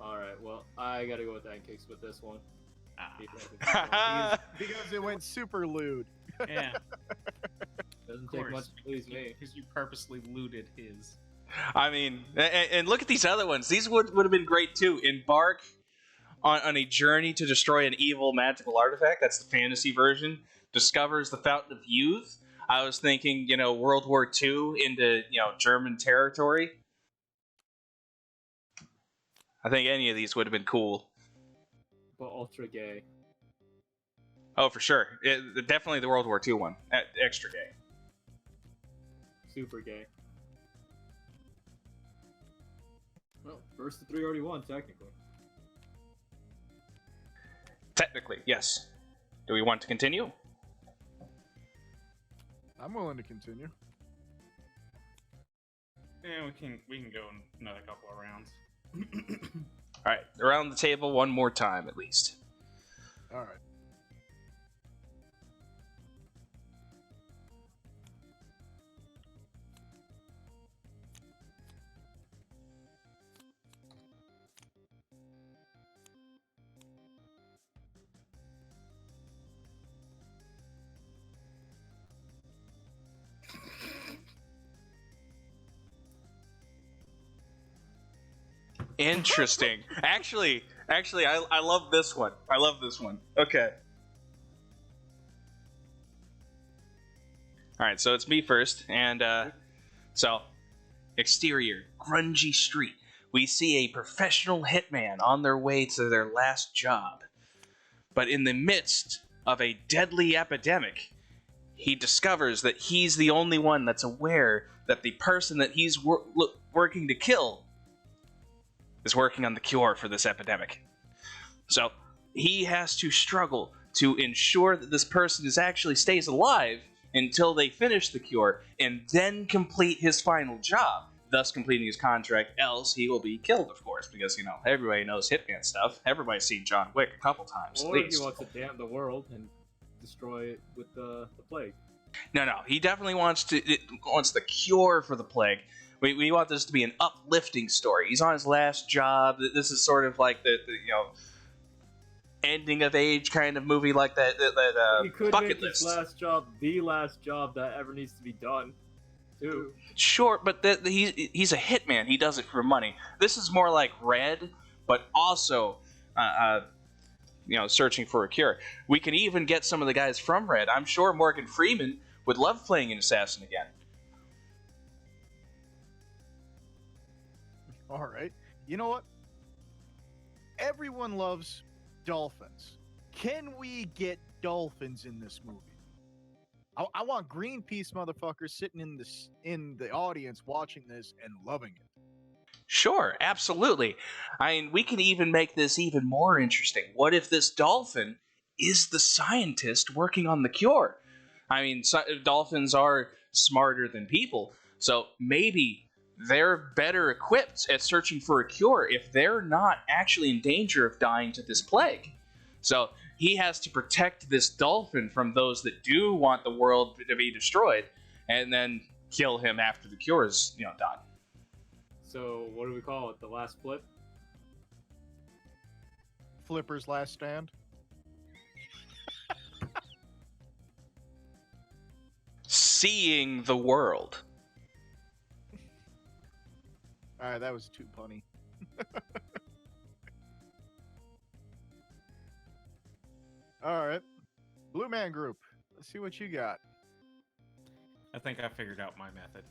All right. Well, I gotta go with N-Kicks with this one. Ah, Because it went super lewd. yeah, Doesn't of take much course, to please me. because you purposely looted his. I mean, and look at these other ones. These would have been great too. Embark on a journey to destroy an evil magical artifact. That's the fantasy version. Discovers the Fountain of Youth. I was thinking, World War II into, German territory. I think any of these would have been cool. But ultra gay. Oh, for sure. Definitely the World War II one. Extra gay. Super gay. Well, first the 3 already won, technically. Technically, yes. Do we want to continue? I'm willing to continue. Yeah, we can go another couple of rounds. All right, around the table one more time at least. All right. Interesting. Actually, I love this one. I love this one. Okay. All right, so it's me first, and so exterior, grungy street. We see a professional hitman on their way to their last job, but in the midst of a deadly epidemic, he discovers that he's the only one that's aware that the person that he's working to kill is working on the cure for this epidemic. So he has to struggle to ensure that this person actually stays alive until they finish the cure and then complete his final job, thus completing his contract. Else he will be killed, of course, because everybody knows hitman stuff. Everybody's seen John Wick a couple times Or at he least. wants to damn the world and destroy it with the plague. No, he definitely wants the cure for the plague. We want this to be an uplifting story. He's on his last job. This is sort of like the ending of age kind of movie, like that He could bucket make list. his last job the last job that ever needs to be done, too. Sure, but he's a hitman. He does it for money. This is more like Red, but also searching for a cure. We can even get some of the guys from Red. I'm sure Morgan Freeman would love playing an assassin again. All right. You know what? Everyone loves dolphins. Can we get dolphins in this movie? I want Greenpeace motherfuckers sitting in the audience watching this and loving it. Sure, absolutely. I mean, we can even make this even more interesting. What if this dolphin is the scientist working on the cure? I mean, dolphins are smarter than people, so maybe they're better equipped at searching for a cure if they're not actually in danger of dying to this plague. So he has to protect this dolphin from those that do want the world to be destroyed, and then kill him after the cure is done. So, what do we call it? The last flip? Flipper's last stand. Seeing the world. All right, that was too punny. All right, Blue Man Group. Let's see what you got. I think I figured out my method.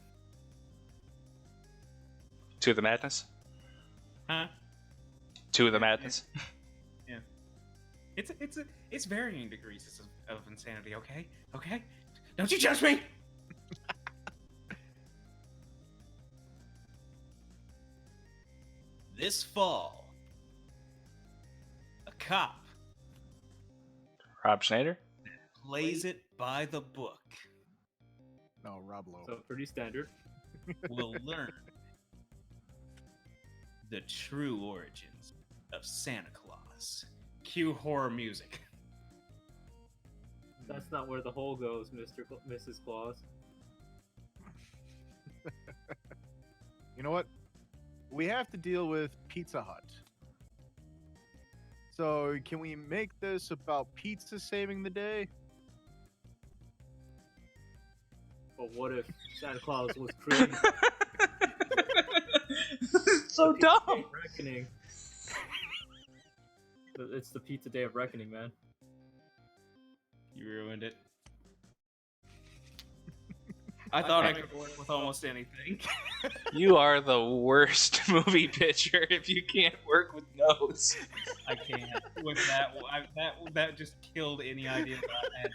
To the madness. Huh? To the madness. Yeah. It's varying degrees of insanity. Okay. Okay. Don't you judge me. This fall, a cop Rob Schneider. plays it by the book. No, Rob Lowe. So, pretty standard. Will learn the true origins of Santa Claus. Cue horror music. That's not where the hole goes, Mrs. Claus. You know what? We have to deal with Pizza Hut. So can we make this about pizza saving the day? But what if Santa Claus was created? So The Pizza Day dumb. of Reckoning. It's the Pizza Day of Reckoning, man. You ruined it. I thought I could work with almost anything. You are the worst movie pitcher if you can't work with nose. I can't. With that just killed any idea that I had.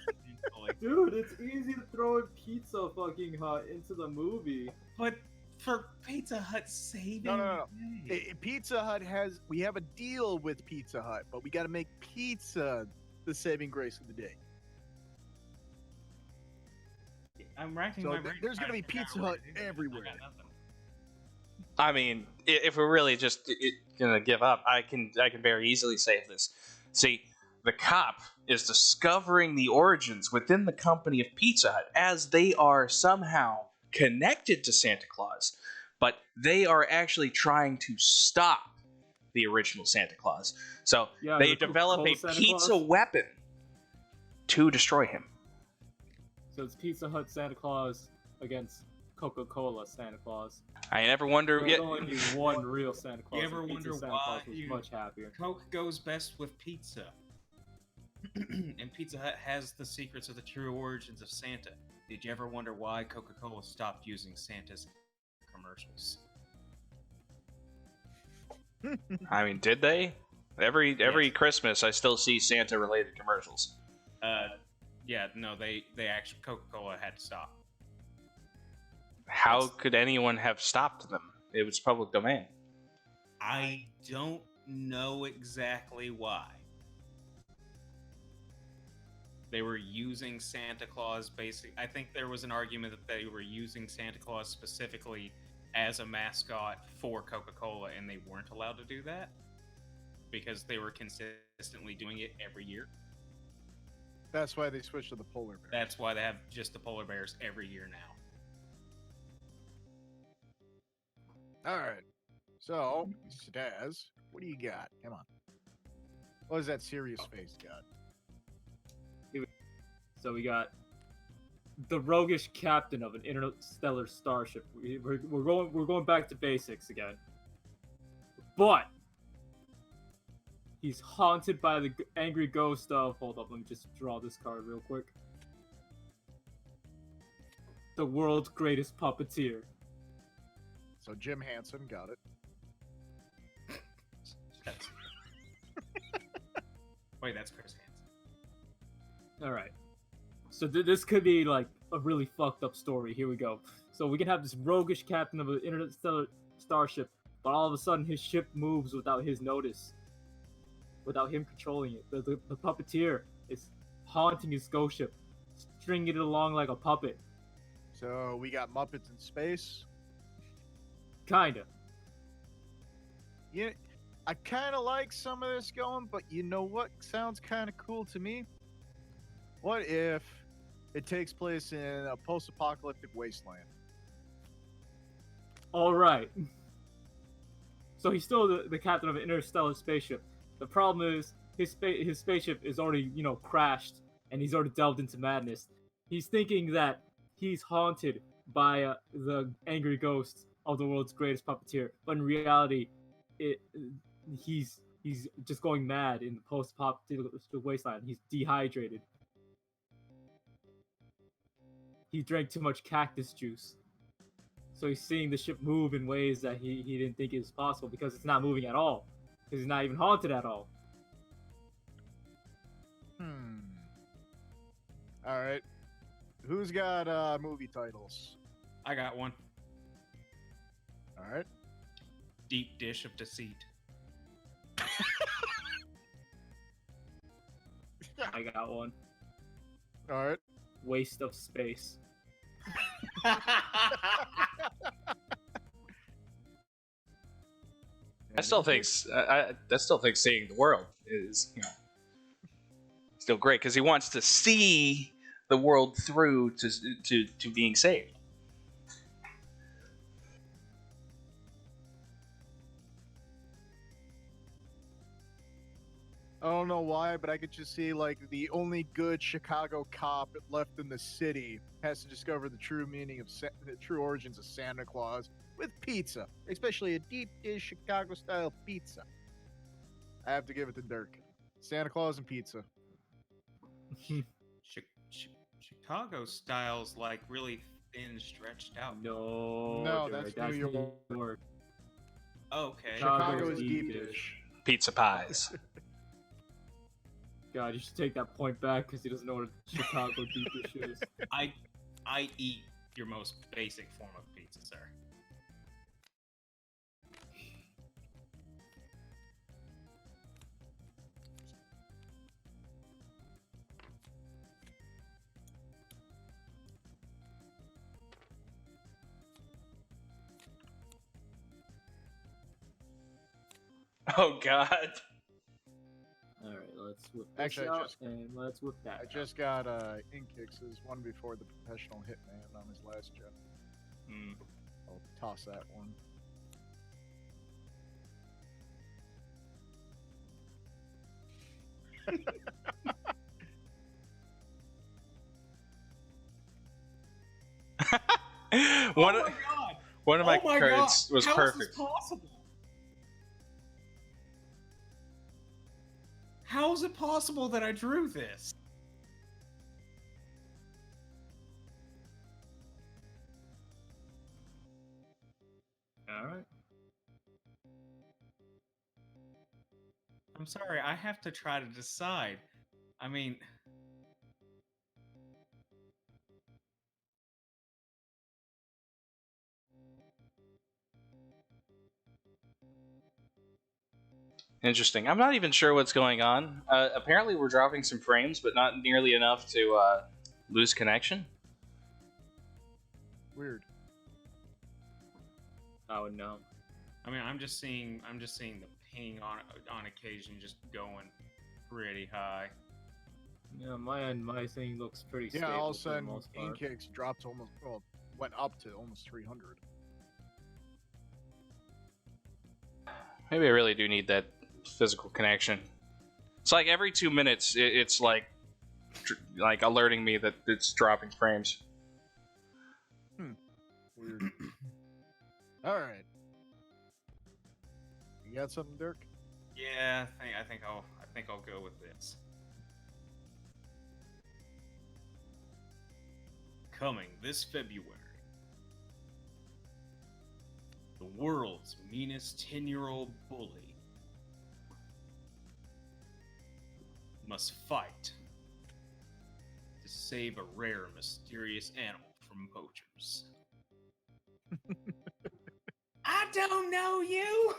Potentially. Dude, it's easy to throw a Pizza fucking Hut into the movie. But for Pizza Hut saving No. the day. Pizza Hut we have a deal with Pizza Hut, but we got to make pizza the saving grace of the day. I'm racking So my brain. there's gonna be Pizza Hut everywhere. I got nothing. I mean, if we're really just gonna give up, I can very easily save this. See, the cop is discovering the origins within the company of Pizza Hut as they are somehow connected to Santa Claus, but they are actually trying to stop the original Santa Claus. So Yeah, they the develop a Coca-Cola Santa pizza Claus? weapon to destroy him. So it's Pizza Hut Santa Claus against Coca-Cola Santa Claus. I never wonder. There's only one real Santa Claus. ever and Pizza wonder Santa why Claus was you- much happier. Coke goes best with pizza. And Pizza Hut has the secrets of the true origins of Santa. Did you ever wonder why Coca-Cola stopped using Santa's commercials? I mean, did they? Every Yes. Christmas, I still see Santa-related commercials. Yeah, no, they actually Coca-Cola had to stop. How could anyone have stopped them? It was public domain. I don't know exactly why. They were using Santa Claus I think there was an argument that they were using Santa Claus specifically as a mascot for Coca-Cola, and they weren't allowed to do that because they were consistently doing it every year. That's why they switched to the polar bear. That's why they have just the polar bears every year now. All right. So, Staz, what do you got? Come on. What is that serious face got? So we got the roguish captain of an interstellar starship. We're going back to basics again. But he's haunted by the angry ghost of. Hold up, let me just draw this card real quick. The world's greatest puppeteer. So Jim Hansen got it. That's... Wait, that's Chris Hansen. All right. So this could be like a really fucked up story. Here we go. So we can have this roguish captain of an interstellar starship, but all of a sudden his ship moves without his notice, without him controlling it. The puppeteer is haunting his ghost ship, stringing it along like a puppet. So we got Muppets in space. Kinda. Yeah, I kind of like some of this going, but you know what sounds kind of cool to me? What if it takes place in a post-apocalyptic wasteland? All right. So he's still the captain of an interstellar spaceship. The problem is his spaceship is already, crashed, and he's already delved into madness. He's thinking that he's haunted by the angry ghost of the world's greatest puppeteer, but in reality, he's just going mad in the post-apocalyptic wasteland. He's dehydrated. He drank too much cactus juice. So he's seeing the ship move in ways that he didn't think it was possible because it's not moving at all. Because he's not even haunted at all. All right. Who's got movie titles? I got one. All right. Deep Dish of Deceit. I got one. All right. Waste of space. I still think seeing the world is still great because he wants to see the world through to being saved. don't know why, but I could just see like the only good Chicago cop left in the city has to discover the true meaning of the true origins of Santa Claus with pizza, especially a deep dish Chicago style pizza. I have to give it to Dirk. Santa Claus and pizza. Chicago style's like really thin, stretched out. No, that's that's New New York. Okay. Chicago is deep deep dish. Pizza pies. God, you should take that point back because he doesn't know what a Chicago deep dish is. I eat your most basic form of pizza, sir. Oh God. All right, let's whip this Actually, out and let's whip that. I just got Inkix's one before the professional hitman on his last gen. Hmm. I'll toss that one. one Oh of my god! one of my Oh my cards god! was How perfect. is this possible? How is it possible that I drew this? All right. I'm sorry, I have to try to decide. I mean, Interesting. I'm not even sure what's going on. Apparently, we're dropping some frames, but not nearly enough to lose connection. Weird. Oh no. I mean, I'm just seeing the ping on occasion just going pretty high. Yeah, my thing looks pretty Yeah, stable all of a for the sudden, most part. Inkix dropped almost, well, went up to almost 300. Maybe I really do need that physical connection. It's like every 2 minutes, it's like alerting me that it's dropping frames. Weird. All right. You got something, Dirk? Yeah, I think I'll go with this. Coming this February, the world's meanest 10-year-old bully must fight to save a rare, mysterious animal from poachers. I don't know you!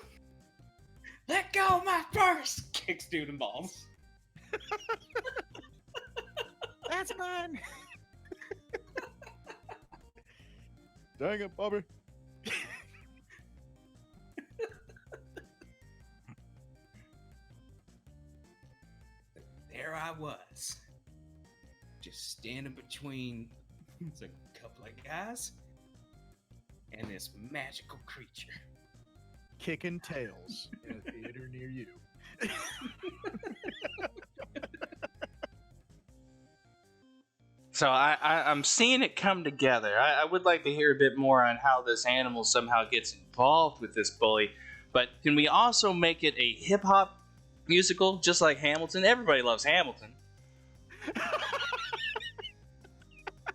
Let go of my purse! Kicks dude and balls. That's mine. Dang it, Bobby. There I was, just standing between a couple of guys and this magical creature. Kicking tails in a theater near you. So I'm seeing it come together. I would like to hear a bit more on how this animal somehow gets involved with this bully. But can we also make it a hip hop musical, just like Hamilton? Everybody loves Hamilton.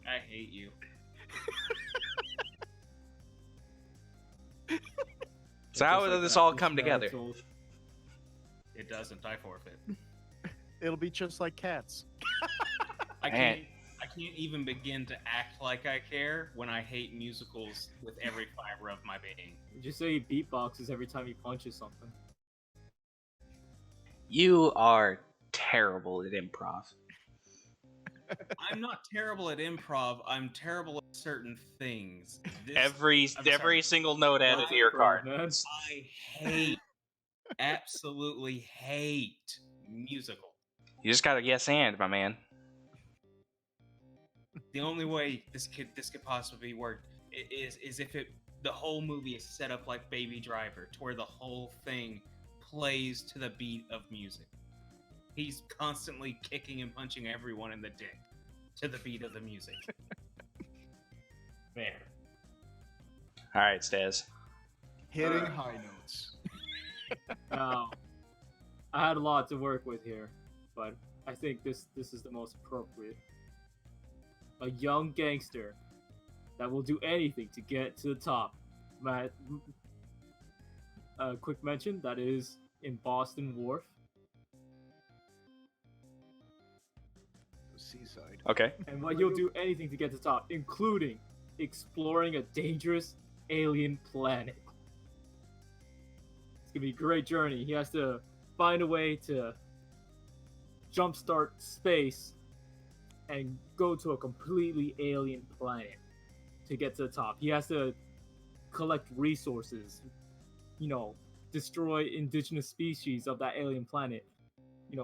I hate you. So how does this all come together? It doesn't. I forfeit. It'll be just like cats. I Man. can't even begin to act like I care when I hate musicals with every fiber of my being. Just say he beatboxes every time he punches something. You are terrible at improv. I'm not terrible at improv. I'm terrible at certain things. Every sorry. single note added to your card. Man. I hate, absolutely hate musicals. You just got a yes and, my man. The only way this could possibly work is if the whole movie is set up like Baby Driver, to where the whole thing plays to the beat of music. He's constantly kicking and punching everyone in the dick to the beat of the music. There. All right, Staz. Hitting high notes. Now, I had a lot to work with here, but I think this is the most appropriate. A young gangster that will do anything to get to the top. Quick mention, that is in Boston Wharf. Seaside. Okay. And what he'll do anything to get to the top, including exploring a dangerous alien planet. It's gonna be a great journey. He has to find a way to jumpstart space and go to a completely alien planet to get to the top. He has to collect resources, destroy indigenous species of that alien planet,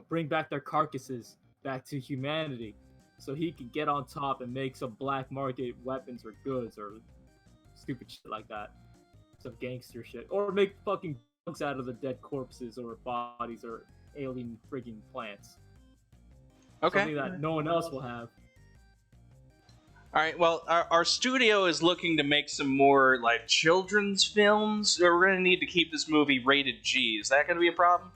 bring back their carcasses back to humanity so he can get on top and make some black market weapons or goods or stupid shit like that. Some gangster shit. Or make fucking bugs out of the dead corpses or bodies or alien frigging plants. Okay. Something that no one else will have. All right. Well, our studio is looking to make some more like children's films. We're going to need to keep this movie rated G. Is that going to be a problem?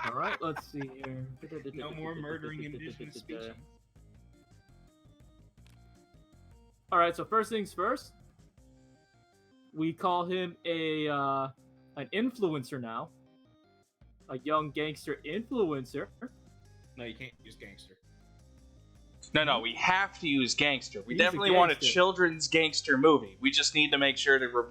Alright, let's see here. No more murdering indigenous species. Alright, so first things first. We call him an influencer now. A young gangster influencer. No, you can't use gangster. No, we have to use gangster. We He's a definitely want a gangster. children's gangster movie. We just need to make sure to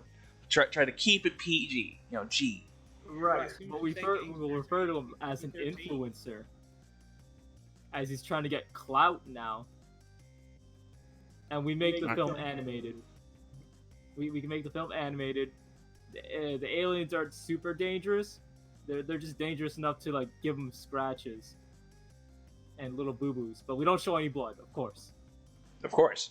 try to keep it PG. G. Right, As soon but as we you say will refer to him as an 13. influencer. As he's trying to get clout now. And we make the Okay. film animated. We can make the film animated. The aliens aren't super dangerous. They're just dangerous enough to like give them scratches and little boo-boos. But we don't show any blood, of course. Of course.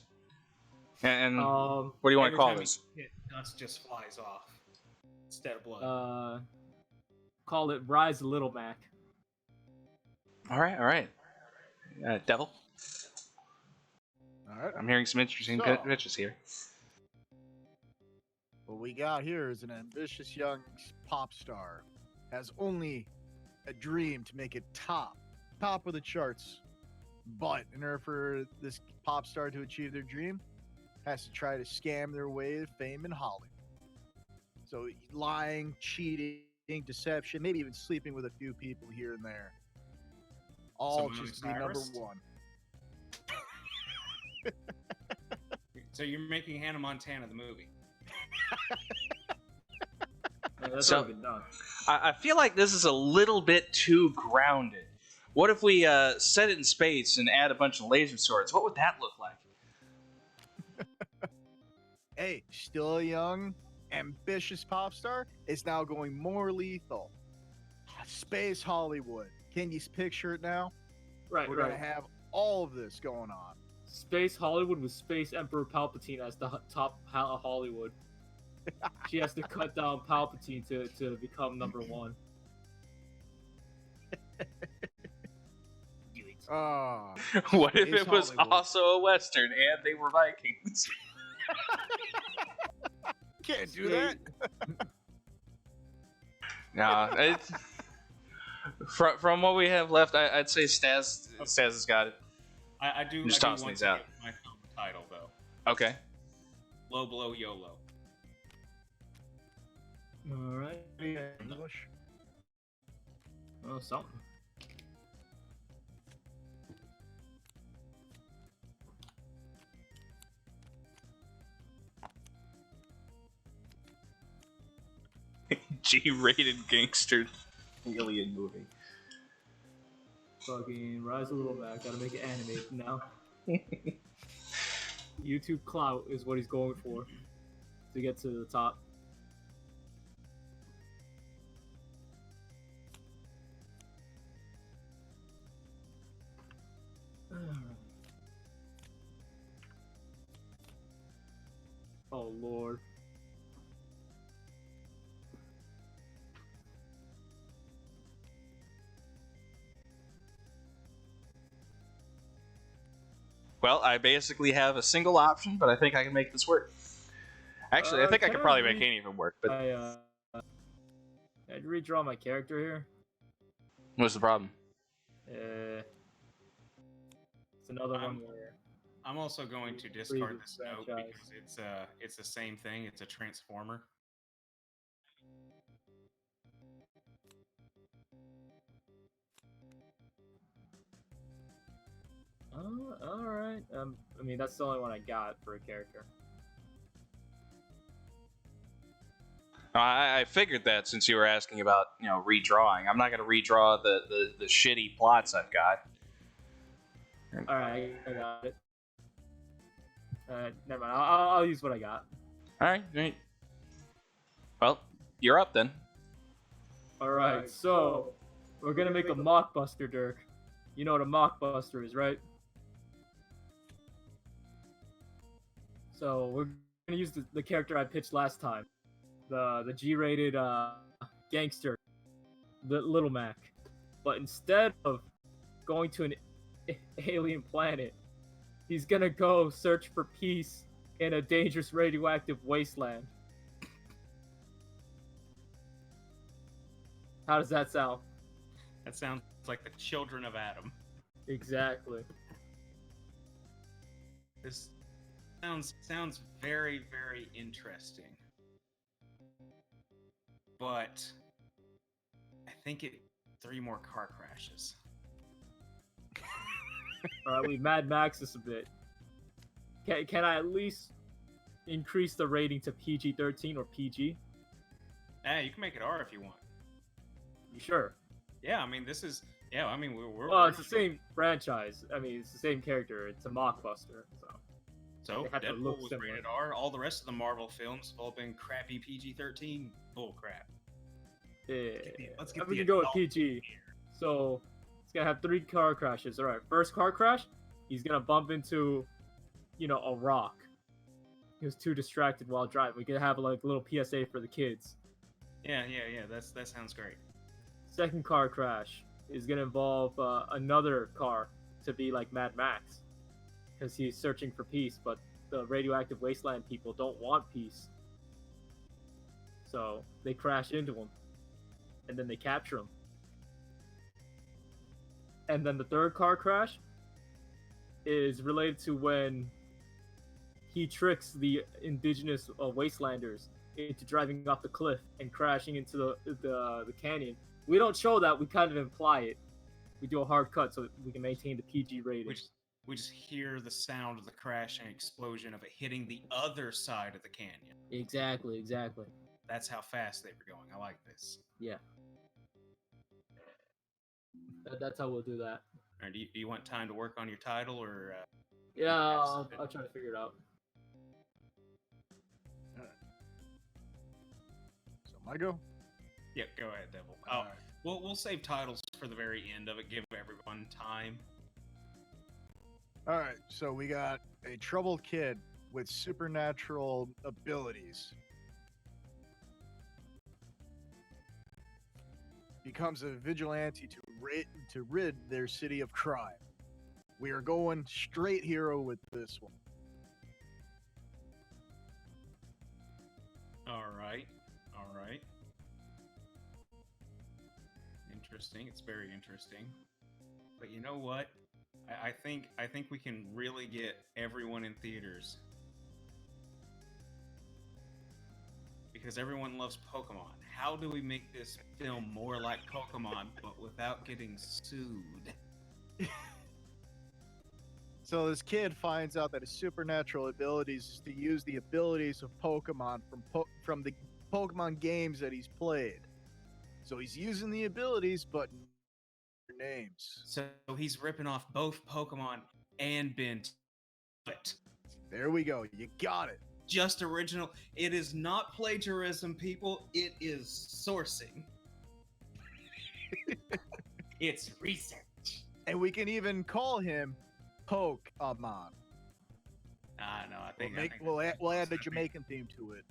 And what do you want to Every call time this? he hit, dust just flies off instead of blood. Call it Rise of Little Mac. All right. Devil. All right. I'm hearing some interesting So- pitches here. What we got here is an ambitious young pop star. Has only a dream to make it top of the charts. But in order for this pop star to achieve their dream, has to try to scam their way to fame in Hollywood. So lying, cheating, deception, maybe even sleeping with a few people here and there. All Some just to be number Cyrus? one. So you're making Hannah Montana the movie. That's So- already been done. I feel like this is a little bit too grounded. What if we set it in space and add a bunch of laser swords? What would that look like? Hey, still a young, ambitious pop star is now going more lethal. Space Hollywood. Can you picture it now? Right, We're right. gonna have all of this going on. Space Hollywood with Space Emperor Palpatine as the top of Hollywood. She has to cut down Palpatine to become number one. Ah, What if Space it was Hollywood. also a Western and they were Vikings? can't do that. No, it's, from what we have left, I'd say Staz has got it. I do. Just I do tossing want these to out. give my film title though. Okay. Low Blow YOLO. Alright. English. Oh, something. G-rated gangster alien movie. Fucking Rise of Little Mac. Gotta make it animated now. YouTube clout is what he's going for to get to the top. Oh lord. Well, I basically have a single option, but I think I can make this work. Actually, I think I Can could probably read- make any of them work, but I'd redraw my character here. what's the problem? It's another one where I'm also going to discard Previous this note franchise. because it's the same thing. It's a transformer. all right. I mean that's the only one I got for a character. I figured that since you were asking about redrawing. I'm not going to redraw the shitty plots I've got. All right, I got it. Never mind. I'll use what I got. All right, great. Well, you're up then. All right, so we're gonna make a mockbuster, Dirk. You know what a mockbuster is, right? So we're gonna use the character I pitched last time, the G-rated gangster, the Little Mac. But instead of going to an alien planet, he's gonna go search for peace in a dangerous radioactive wasteland. How does that sound? That sounds like the children of Adam. Exactly. This sounds very, very interesting. But I think it 3 more car crashes. All right, we Mad Max this a bit. Can I at least increase the rating to PG-13 or PG? You can make it R if you want. You sure? Yeah, I mean this is we're Well, it's the same franchise. I mean, it's the same character. It's a mockbuster. So They have to Deadpool look was similar. rated R. All the rest of the Marvel films have all been crappy PG-13 bull crap. Yeah. Let's get We the can go with adult PG. here. So it's gonna have 3 car crashes. All right, first car crash, he's gonna bump into, a rock. He was too distracted while driving. We could have like a little PSA for the kids. Yeah. That sounds great. Second car crash is gonna involve another car to be like Mad Max, because he's searching for peace, but the radioactive wasteland people don't want peace. So they crash into him, and then they capture him. And then the third car crash is related to when he tricks the indigenous wastelanders into driving off the cliff and crashing into the canyon. We don't show that, we kind of imply it. We do a hard cut so we can maintain the PG rating. We just hear the sound of the crash and explosion of it hitting the other side of the canyon. Exactly. That's how fast they were going. I like this. Yeah. That's how we'll do that. Or do you want time to work on your title, or? Yeah, I'll try to figure it out. So my go. Yeah, go ahead, Devil. All Oh, right. we'll save titles for the very end of it. Give everyone time. All right, so we got a troubled kid with supernatural abilities. Becomes a vigilante to rid their city of crime. We are going straight hero with this one. All right. Interesting. It's very interesting. But you know what? I think we can really get everyone in theaters because everyone loves Pokemon. How do we make this film more like Pokemon but without getting sued? So this kid finds out that his supernatural abilities is to use the abilities of Pokemon from the Pokemon games that he's played. So he's using the abilities, but their names. So he's ripping off both Pokemon and Ben. There we go. You got it. Just original. It is not plagiarism, people. It is sourcing. It's research. And we can even call him Pokemon. No, I think We'll add the Jamaican theme to it.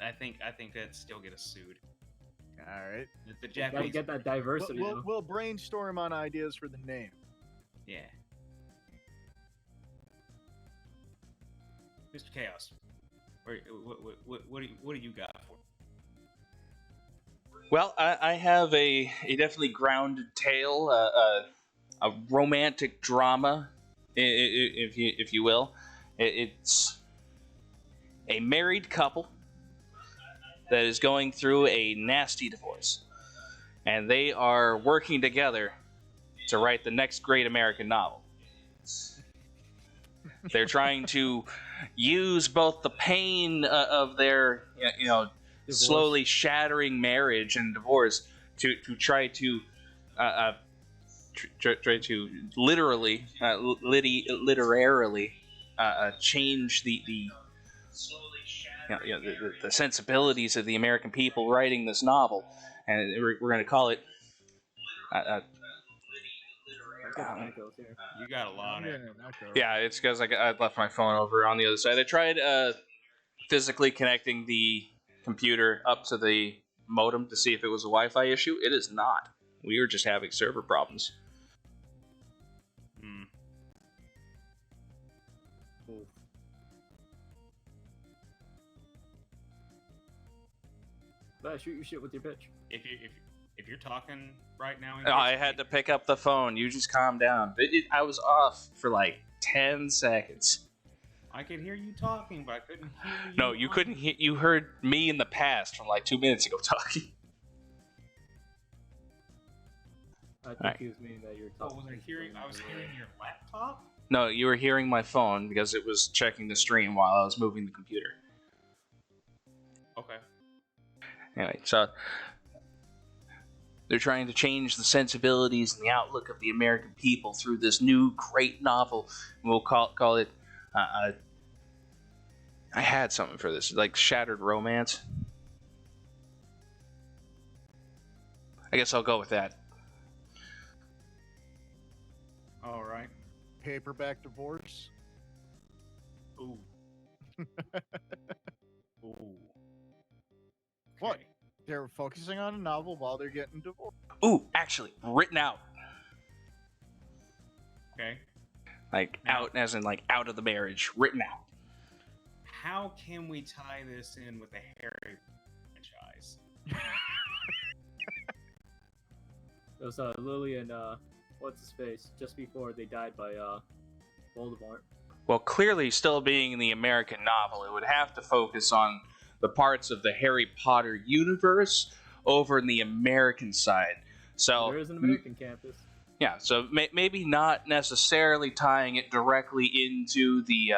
I think that'd still get us sued. All right. The Gotta Japanese. get that diversity. We'll brainstorm on ideas for the name. Yeah. Mr. Chaos, what do you got for? Well, I have a definitely grounded tale, a romantic drama, if you will. It's a married couple that is going through a nasty divorce, and they are working together to write the next great American novel. They're trying to use both the pain of their, Divorce. slowly shattering marriage and divorce to try to try to literally, literarily change the sensibilities of the American people writing this novel, and we're going to call it. I got echoes here. You got a lot I'm of. getting an echo. Yeah, it's because I left my phone over on the other side. I tried physically connecting the computer up to the modem to see if it was a Wi-Fi issue. It is not. We were just having server problems. Hmm. Oof. But shoot your shit with your pitch. If you're talking right now, Oh, I had to pick up the phone. You just calm down. I was off for like 10 seconds. I could hear you talking, but I couldn't hear you. No, you couldn't hear. You heard me in the past from like 2 minutes ago talking. I think Alright. he was meaning that you're Oh, talking. I was hearing your laptop. No, you were hearing my phone because it was checking the stream while I was moving the computer. Okay. Anyway, so they're trying to change the sensibilities and the outlook of the American people through this new great novel. We'll call it. I had something for this, like Shattered Romance. I guess I'll go with that. All right. Paperback divorce. Ooh. Ooh. What? Okay. They're focusing on a novel while they're getting divorced. Ooh, actually, written out. Okay. Like, Now- out as in, like, out of the marriage. Written out. How can we tie this in with the Harry franchise? It was Lily and what's his face just before they died by Voldemort. Well, clearly, still being in the American novel, it would have to focus on the parts of the Harry Potter universe over in the American side. So There is an American campus. yeah, so maybe not necessarily tying it directly into the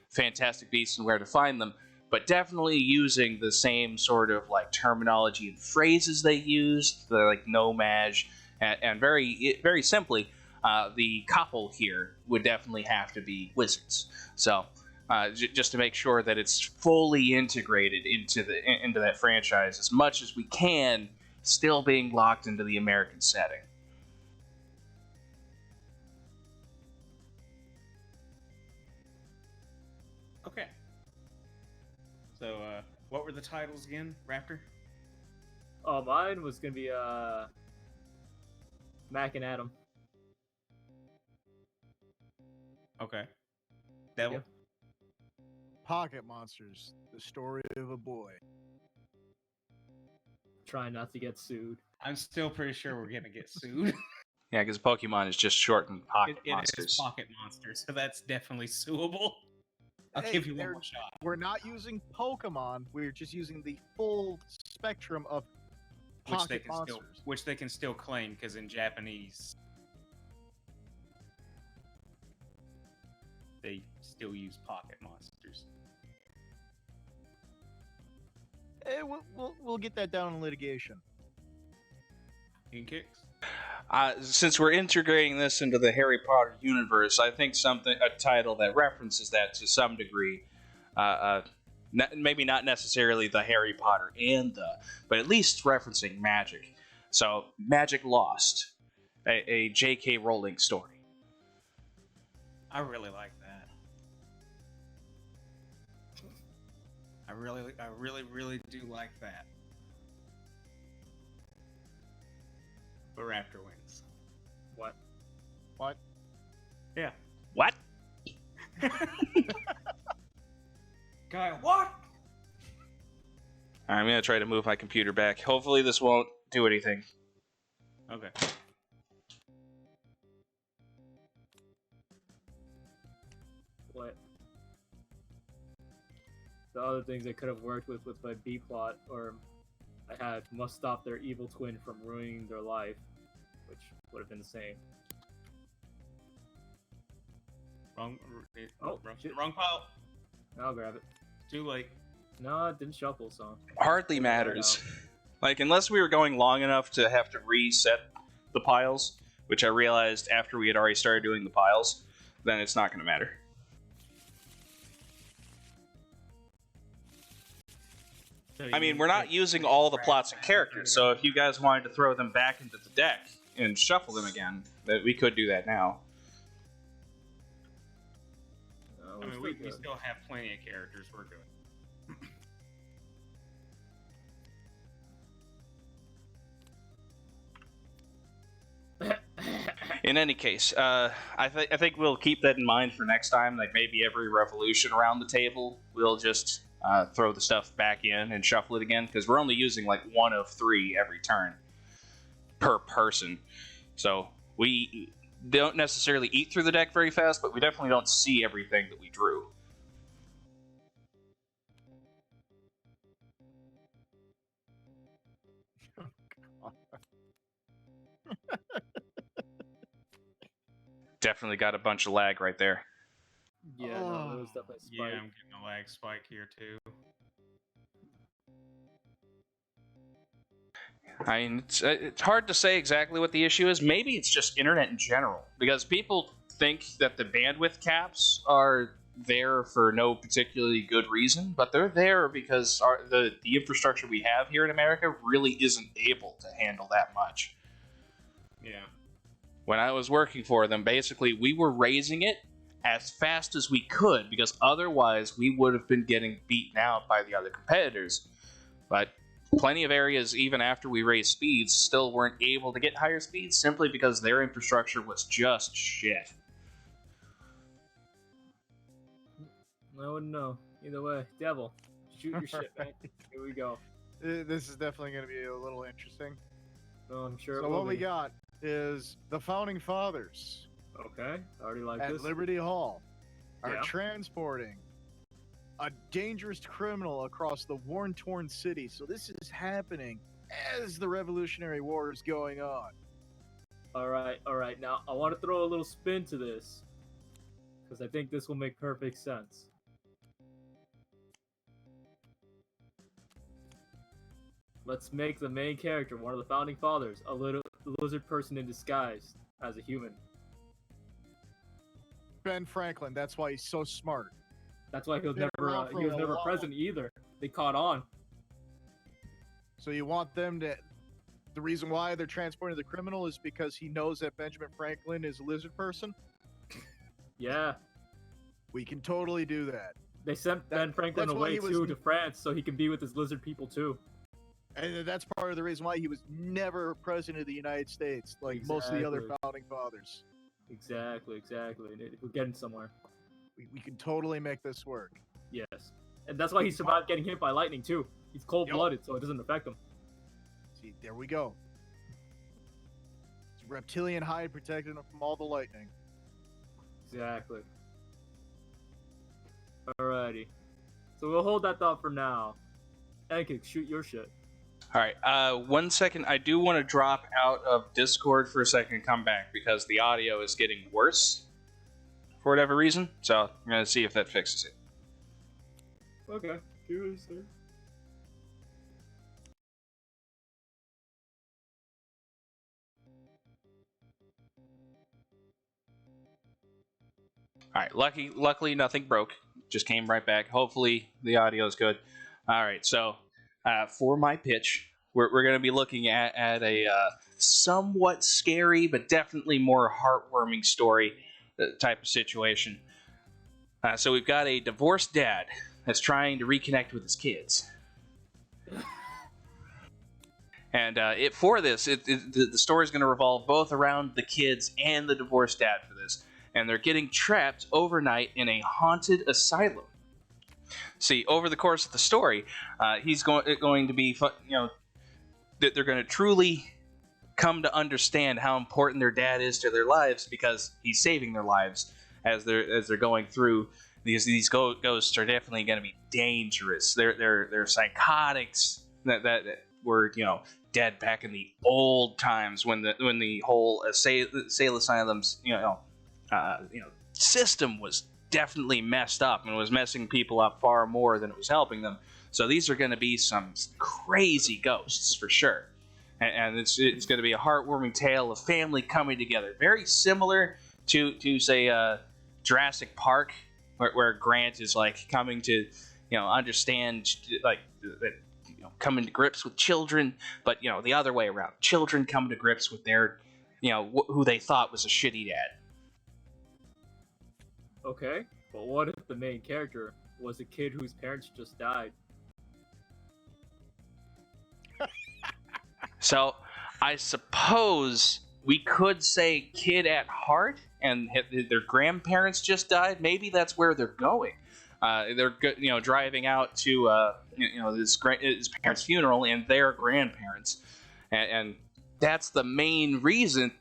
Fantastic Beasts and Where to Find Them, but definitely using the same sort of like terminology and phrases they used, the like nomage, and very simply, the couple here would definitely have to be wizards. So just to make sure that it's fully integrated into that franchise as much as we can, still being locked into the American setting. Okay. So, what were the titles again, Raptor? Oh, mine was gonna be Mac and Adam. Okay. Devil. Yep. Pocket Monsters, the story of a boy. Trying not to get sued. I'm still pretty sure we're gonna get sued. Yeah, because Pokemon is just shortened Pocket It Monsters. is Pocket Monsters, so that's definitely suable. I'll Hey, give you one they're- more shot. We're not using Pokemon. We're just using the full spectrum of Pocket Monsters. Which they can still claim because in Japanese they still use Pocket Monsters. We'll get that down in litigation. In kicks. Since we're integrating this into the Harry Potter universe, I think a title that references that to some degree, maybe not necessarily the Harry Potter but at least referencing magic. So, Magic Lost, a J.K. Rowling story. I really like that. I really do like that. But Raptor wins. What? Yeah. What? Guy, what? I'm gonna try to move my computer back. Hopefully this won't do anything. Okay. What? The other things I could have worked with my B plot, or I had must stop their evil twin from ruining their life, which would have been the same. Wrong. Oh, shit. Wrong pile. I'll grab it. Too late. No, it didn't shuffle, so. Hardly Figure that matters. Like, unless we were going long enough to have to reset the piles, which I realized after we had already started doing the piles, then it's not going to matter. So I mean, we're not using all the plots and characters, so if you guys wanted to throw them back into the deck and shuffle them again, that we could do that now. I mean, we still have plenty of characters. We're good. In any case, I think we'll keep that in mind for next time. Like, maybe every revolution around the table, we'll just throw the stuff back in and shuffle it again, because we're only using like 1 of 3 every turn per person. So we don't necessarily eat through the deck very fast, but we definitely don't see everything that we drew. Definitely got a bunch of lag right there. Yeah, no, it was definitely a spike. Yeah, I'm getting a lag spike here too. I mean, it's hard to say exactly what the issue is. Maybe it's just internet in general, because people think that the bandwidth caps are there for no particularly good reason, but they're there because the infrastructure we have here in America really isn't able to handle that much. Yeah. When I was working for them, basically, we were raising it as fast as we could, because otherwise we would have been getting beaten out by the other competitors. But plenty of areas, even after we raised speeds, still weren't able to get higher speeds simply because their infrastructure was just shit. I wouldn't know. Either way, Devil, shoot your shit, man. Here we go. This is definitely going to be a little interesting. No, I'm sure. So what we got is the Founding Fathers Okay, I already like at this. Liberty Hall are Yeah. transporting a dangerous criminal across the war-torn city. So this is happening as the Revolutionary War is going on. All right. Now I want to throw a little spin to this because I think this will make perfect sense. Let's make the main character, one of the founding fathers, a little lizard person in disguise as a human. Ben Franklin, that's why he's so smart. That's why he was Been never around for he was a never long- president either. They caught on. So you want them to... The reason why they're transporting the criminal is because he knows that Benjamin Franklin is a lizard person? Yeah, We can totally do that. they sent Ben Franklin that's why away he was- too to France so he can be with his lizard people too. And that's part of the reason why he was never president of the United States, like most of the other Exactly. founding fathers. Exactly. We're getting somewhere. We can totally make this work. Yes, and that's why he survived getting hit by lightning too. He's cold-blooded, so it doesn't affect him. See, there we go. His reptilian hide protected him from all the lightning. Exactly. Alrighty. So we'll hold that thought for now. Enkik, shoot your shit. Alright, 1 second. I do want to drop out of Discord for a second and come back, because the audio is getting worse for whatever reason. So I'm going to see if that fixes it. Okay. Curious, sir. Alright, luckily nothing broke. Just came right back. Hopefully the audio is good. Alright, so for my pitch, we're going to be looking at a somewhat scary but definitely more heartwarming story type of situation. So we've got a divorced dad that's trying to reconnect with his kids. And the story is going to revolve both around the kids and the divorced dad for this. And they're getting trapped overnight in a haunted asylum. See, over the course of the story, he's going to be, that they're going to truly come to understand how important their dad is to their lives because he's saving their lives as they're going through. These ghosts are definitely going to be dangerous. They're psychotics that were dead back in the old times when the whole sale asylums system was definitely messed up and was messing people up far more than it was helping them. So these are going to be some crazy ghosts for sure, and it's going to be a heartwarming tale of family coming together, very similar to say Jurassic Park, where Grant is like coming to understand like coming to grips with children, but the other way around, children come to grips with their who they thought was a shitty dad. Okay, but what if the main character was a kid whose parents just died? So I suppose we could say kid at heart, and their grandparents just died. Maybe that's where they're going. They're driving out to his parents' funeral and their grandparents, and that's the main reason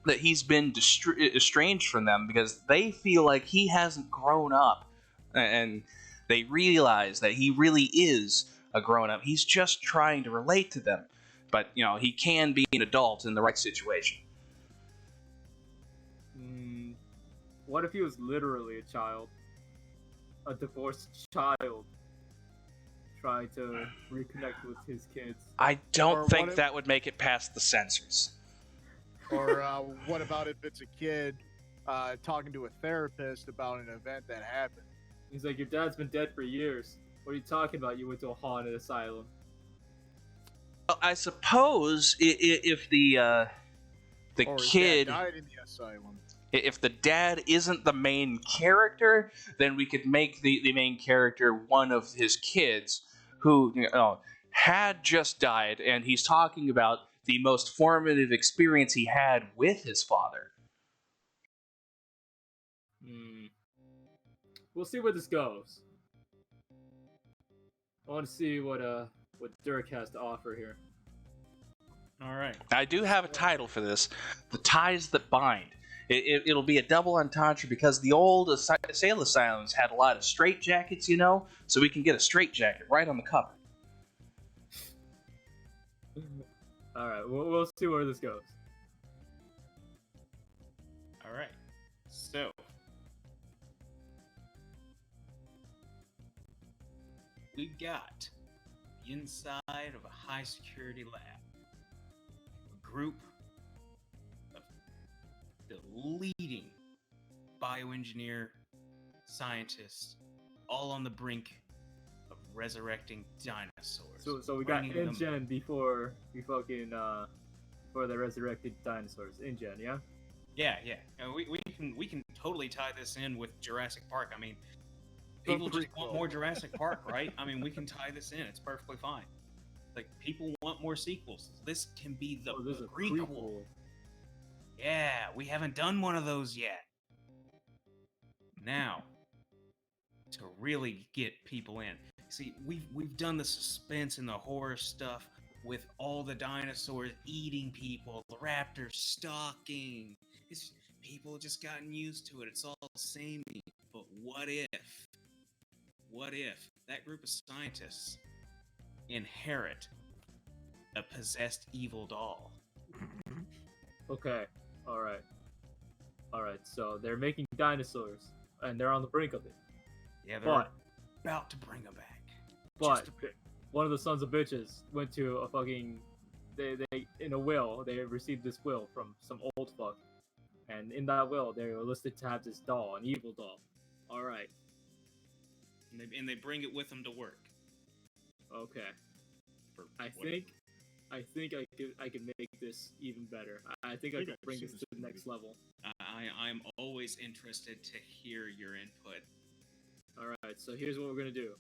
that he's been estranged from them, because they feel like he hasn't grown up, and they realize that he really is a grown-up. He's just trying to relate to them, but he can be an adult in the right situation. What if he was literally a child? A divorced child trying to reconnect with his kids? I don't Or think what if- that would make it past the censors. Or what about if it's a kid talking to a therapist about an event that happened? He's like, your dad's been dead for years. What are you talking about? You went to a haunted asylum. Well, I suppose if the Or his kid, dad died in the asylum. if the dad isn't the main character, then we could make the main character one of his kids who had just died, and he's talking about the most formative experience he had with his father. We'll see where this goes. I want to see what Dirk has to offer here. All right. I do have a title for this: "The Ties That Bind." It'll be a double entendre because the old sale asylums had a lot of straitjackets, so we can get a straitjacket right on the cover. All right, we'll see where this goes. All right. So, we've got the inside of a high security lab. A group of the leading bioengineer scientists, all on the brink of resurrecting dinosaurs. So we got Bringing them- InGen before the resurrected dinosaurs. InGen, yeah. Yeah. We can totally tie this in with Jurassic Park. I mean, people just want more Jurassic Park, right? I mean, we can tie this in. It's perfectly fine. Like, people want more sequels. This can be the There's a prequel. Yeah, we haven't done one of those yet. Now, to really get people in. See, we've done the suspense and the horror stuff with all the dinosaurs eating people, the raptors stalking. People just gotten used to it. It's all samey. But what if that group of scientists inherit a possessed evil doll? Okay. All right. So they're making dinosaurs, and they're on the brink of it. Yeah, they're But about to bring them back. But one of the sons of bitches went to a fucking they in a will. They received this will from some old fuck, and in that will they were listed to have this doll, an evil doll. All right. And they bring it with them to work. Okay. For I what- think I could make this even better. I think I could bring this to the next level. I'm always interested to hear your input. All right. So here's what we're gonna do.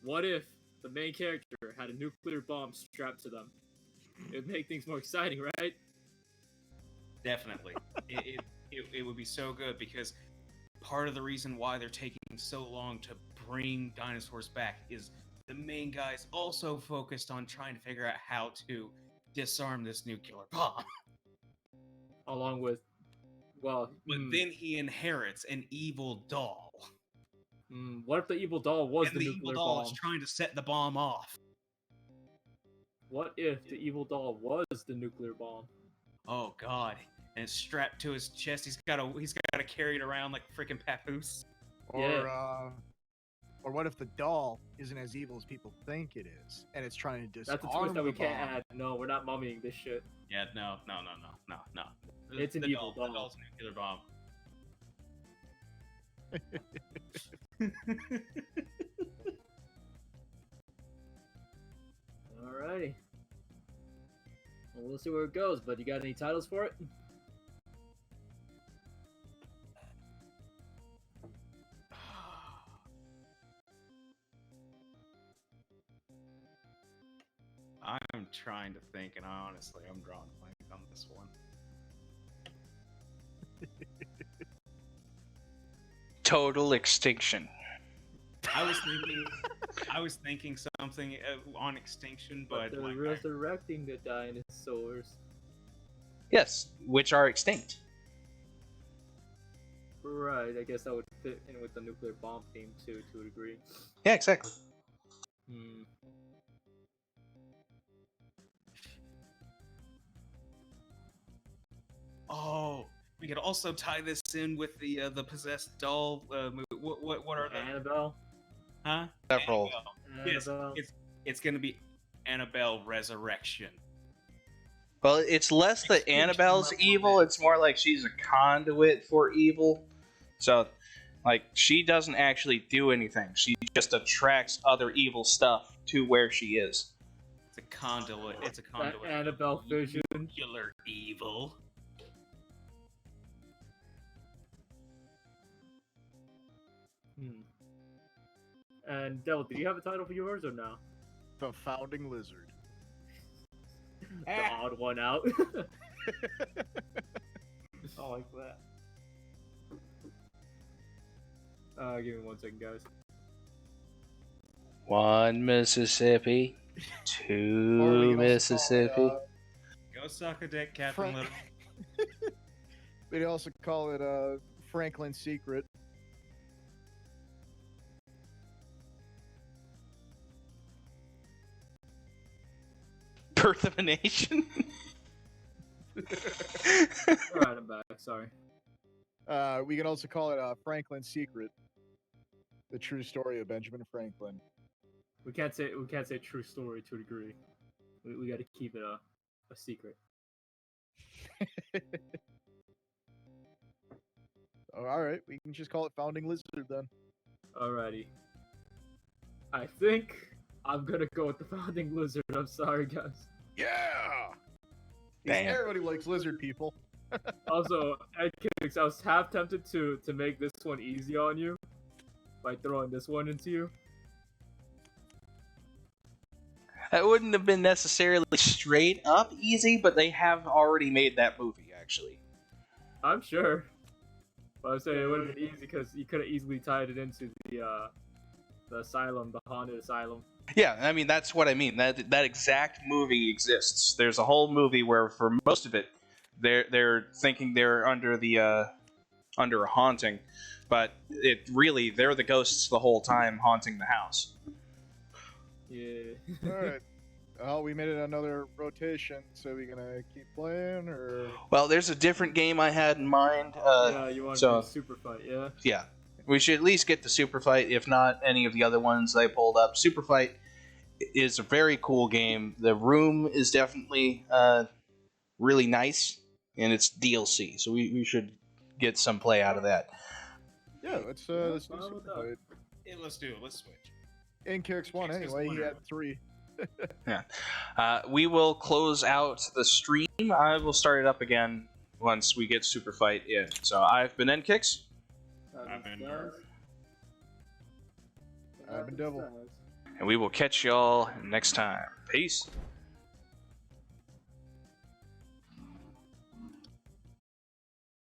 What if the main character had a nuclear bomb strapped to them? It'd make things more exciting, right? Definitely. It would be so good because part of the reason why they're taking so long to bring dinosaurs back is the main guy's also focused on trying to figure out how to disarm this nuclear bomb. Along with, well, But then he inherits an evil doll. what if the evil doll was And the the evil nuclear doll bomb? is trying to set the bomb off. What if the evil doll was the nuclear bomb? Oh god. And it's strapped to his chest. He's gotta carry it around like a freaking papoose. Or what if the doll isn't as evil as people think it is, and it's trying to disarm That's a twist that we the can't bomb? add. No, we're not mummying this shit. Yeah, no. It's an evil The doll. doll's a nuclear bomb. Alrighty. Well, we'll see where it goes, but you got any titles for it? I'm trying to think, and honestly, I'm drawing a blank on this one. Total extinction. I was thinking something on extinction, but they're like, resurrecting the dinosaurs. Yes, which are extinct. Right, I guess that would fit in with the nuclear bomb theme too, to a degree. Yeah, exactly. oh, we could also tie this in with the possessed doll. What are the Annabelle? huh? Several. Annabelle. Yes, Annabelle. it's gonna be Annabelle Resurrection. Well, it's less that Annabelle's evil, it's more like she's a conduit for evil. So, like, she doesn't actually do anything. She just attracts other evil stuff to where she is. It's a conduit. It's a conduit. That Annabelle vision. Nuclear evil. And Devil, did you have a title for yours or no? The Founding Lizard. The odd one out. I like that. Give me 1 second, guys. 1 Mississippi, Or we 2 can also call it, Mississippi. Go suck a dick, Captain Frank- Little. We'd also call it Franklin's Secret. Birth of a Nation. Alright, I'm back. Sorry. We can also call it Franklin's Secret. The true story of Benjamin Franklin. We can't say true story to a degree. We got to keep it a secret. All right, we can just call it Founding Lizard then. Alrighty. I think I'm gonna go with the Founding Lizard. I'm sorry, guys. Yeah. Damn. Everybody likes lizard people. Also, Ed Kicks, I was half tempted to make this one easy on you by throwing this one into you. That wouldn't have been necessarily straight up easy, but they have already made that movie, actually. I'm sure. But I'm saying it would have been easy because you could have easily tied it into the asylum, the haunted asylum. Yeah, I mean, that's what I mean. That exact movie exists. There's a whole movie where, for most of it, they're thinking they're under a haunting, but they're the ghosts the whole time haunting the house. Yeah. All right. Oh, we made it another rotation. So we gonna keep playing, or Well, there's a different game I had in mind. Yeah, you want to so- do a super fight, yeah? Yeah, we should at least get the Super Fight, if not any of the other ones they pulled up. Super Fight is a very cool game. The room is definitely really nice, and it's DLC, so we should get some play out of that. yeah, let's do fine with Super that. Fight. Yeah, let's do it. Let's switch. In Kicks won Kicks is anyway. He winner. had 3. We will close out the stream. I will start it up again once we get Super Fight in. So I've been Nkix. I've been Guys. I've been Devil. And we will catch y'all next time. Peace.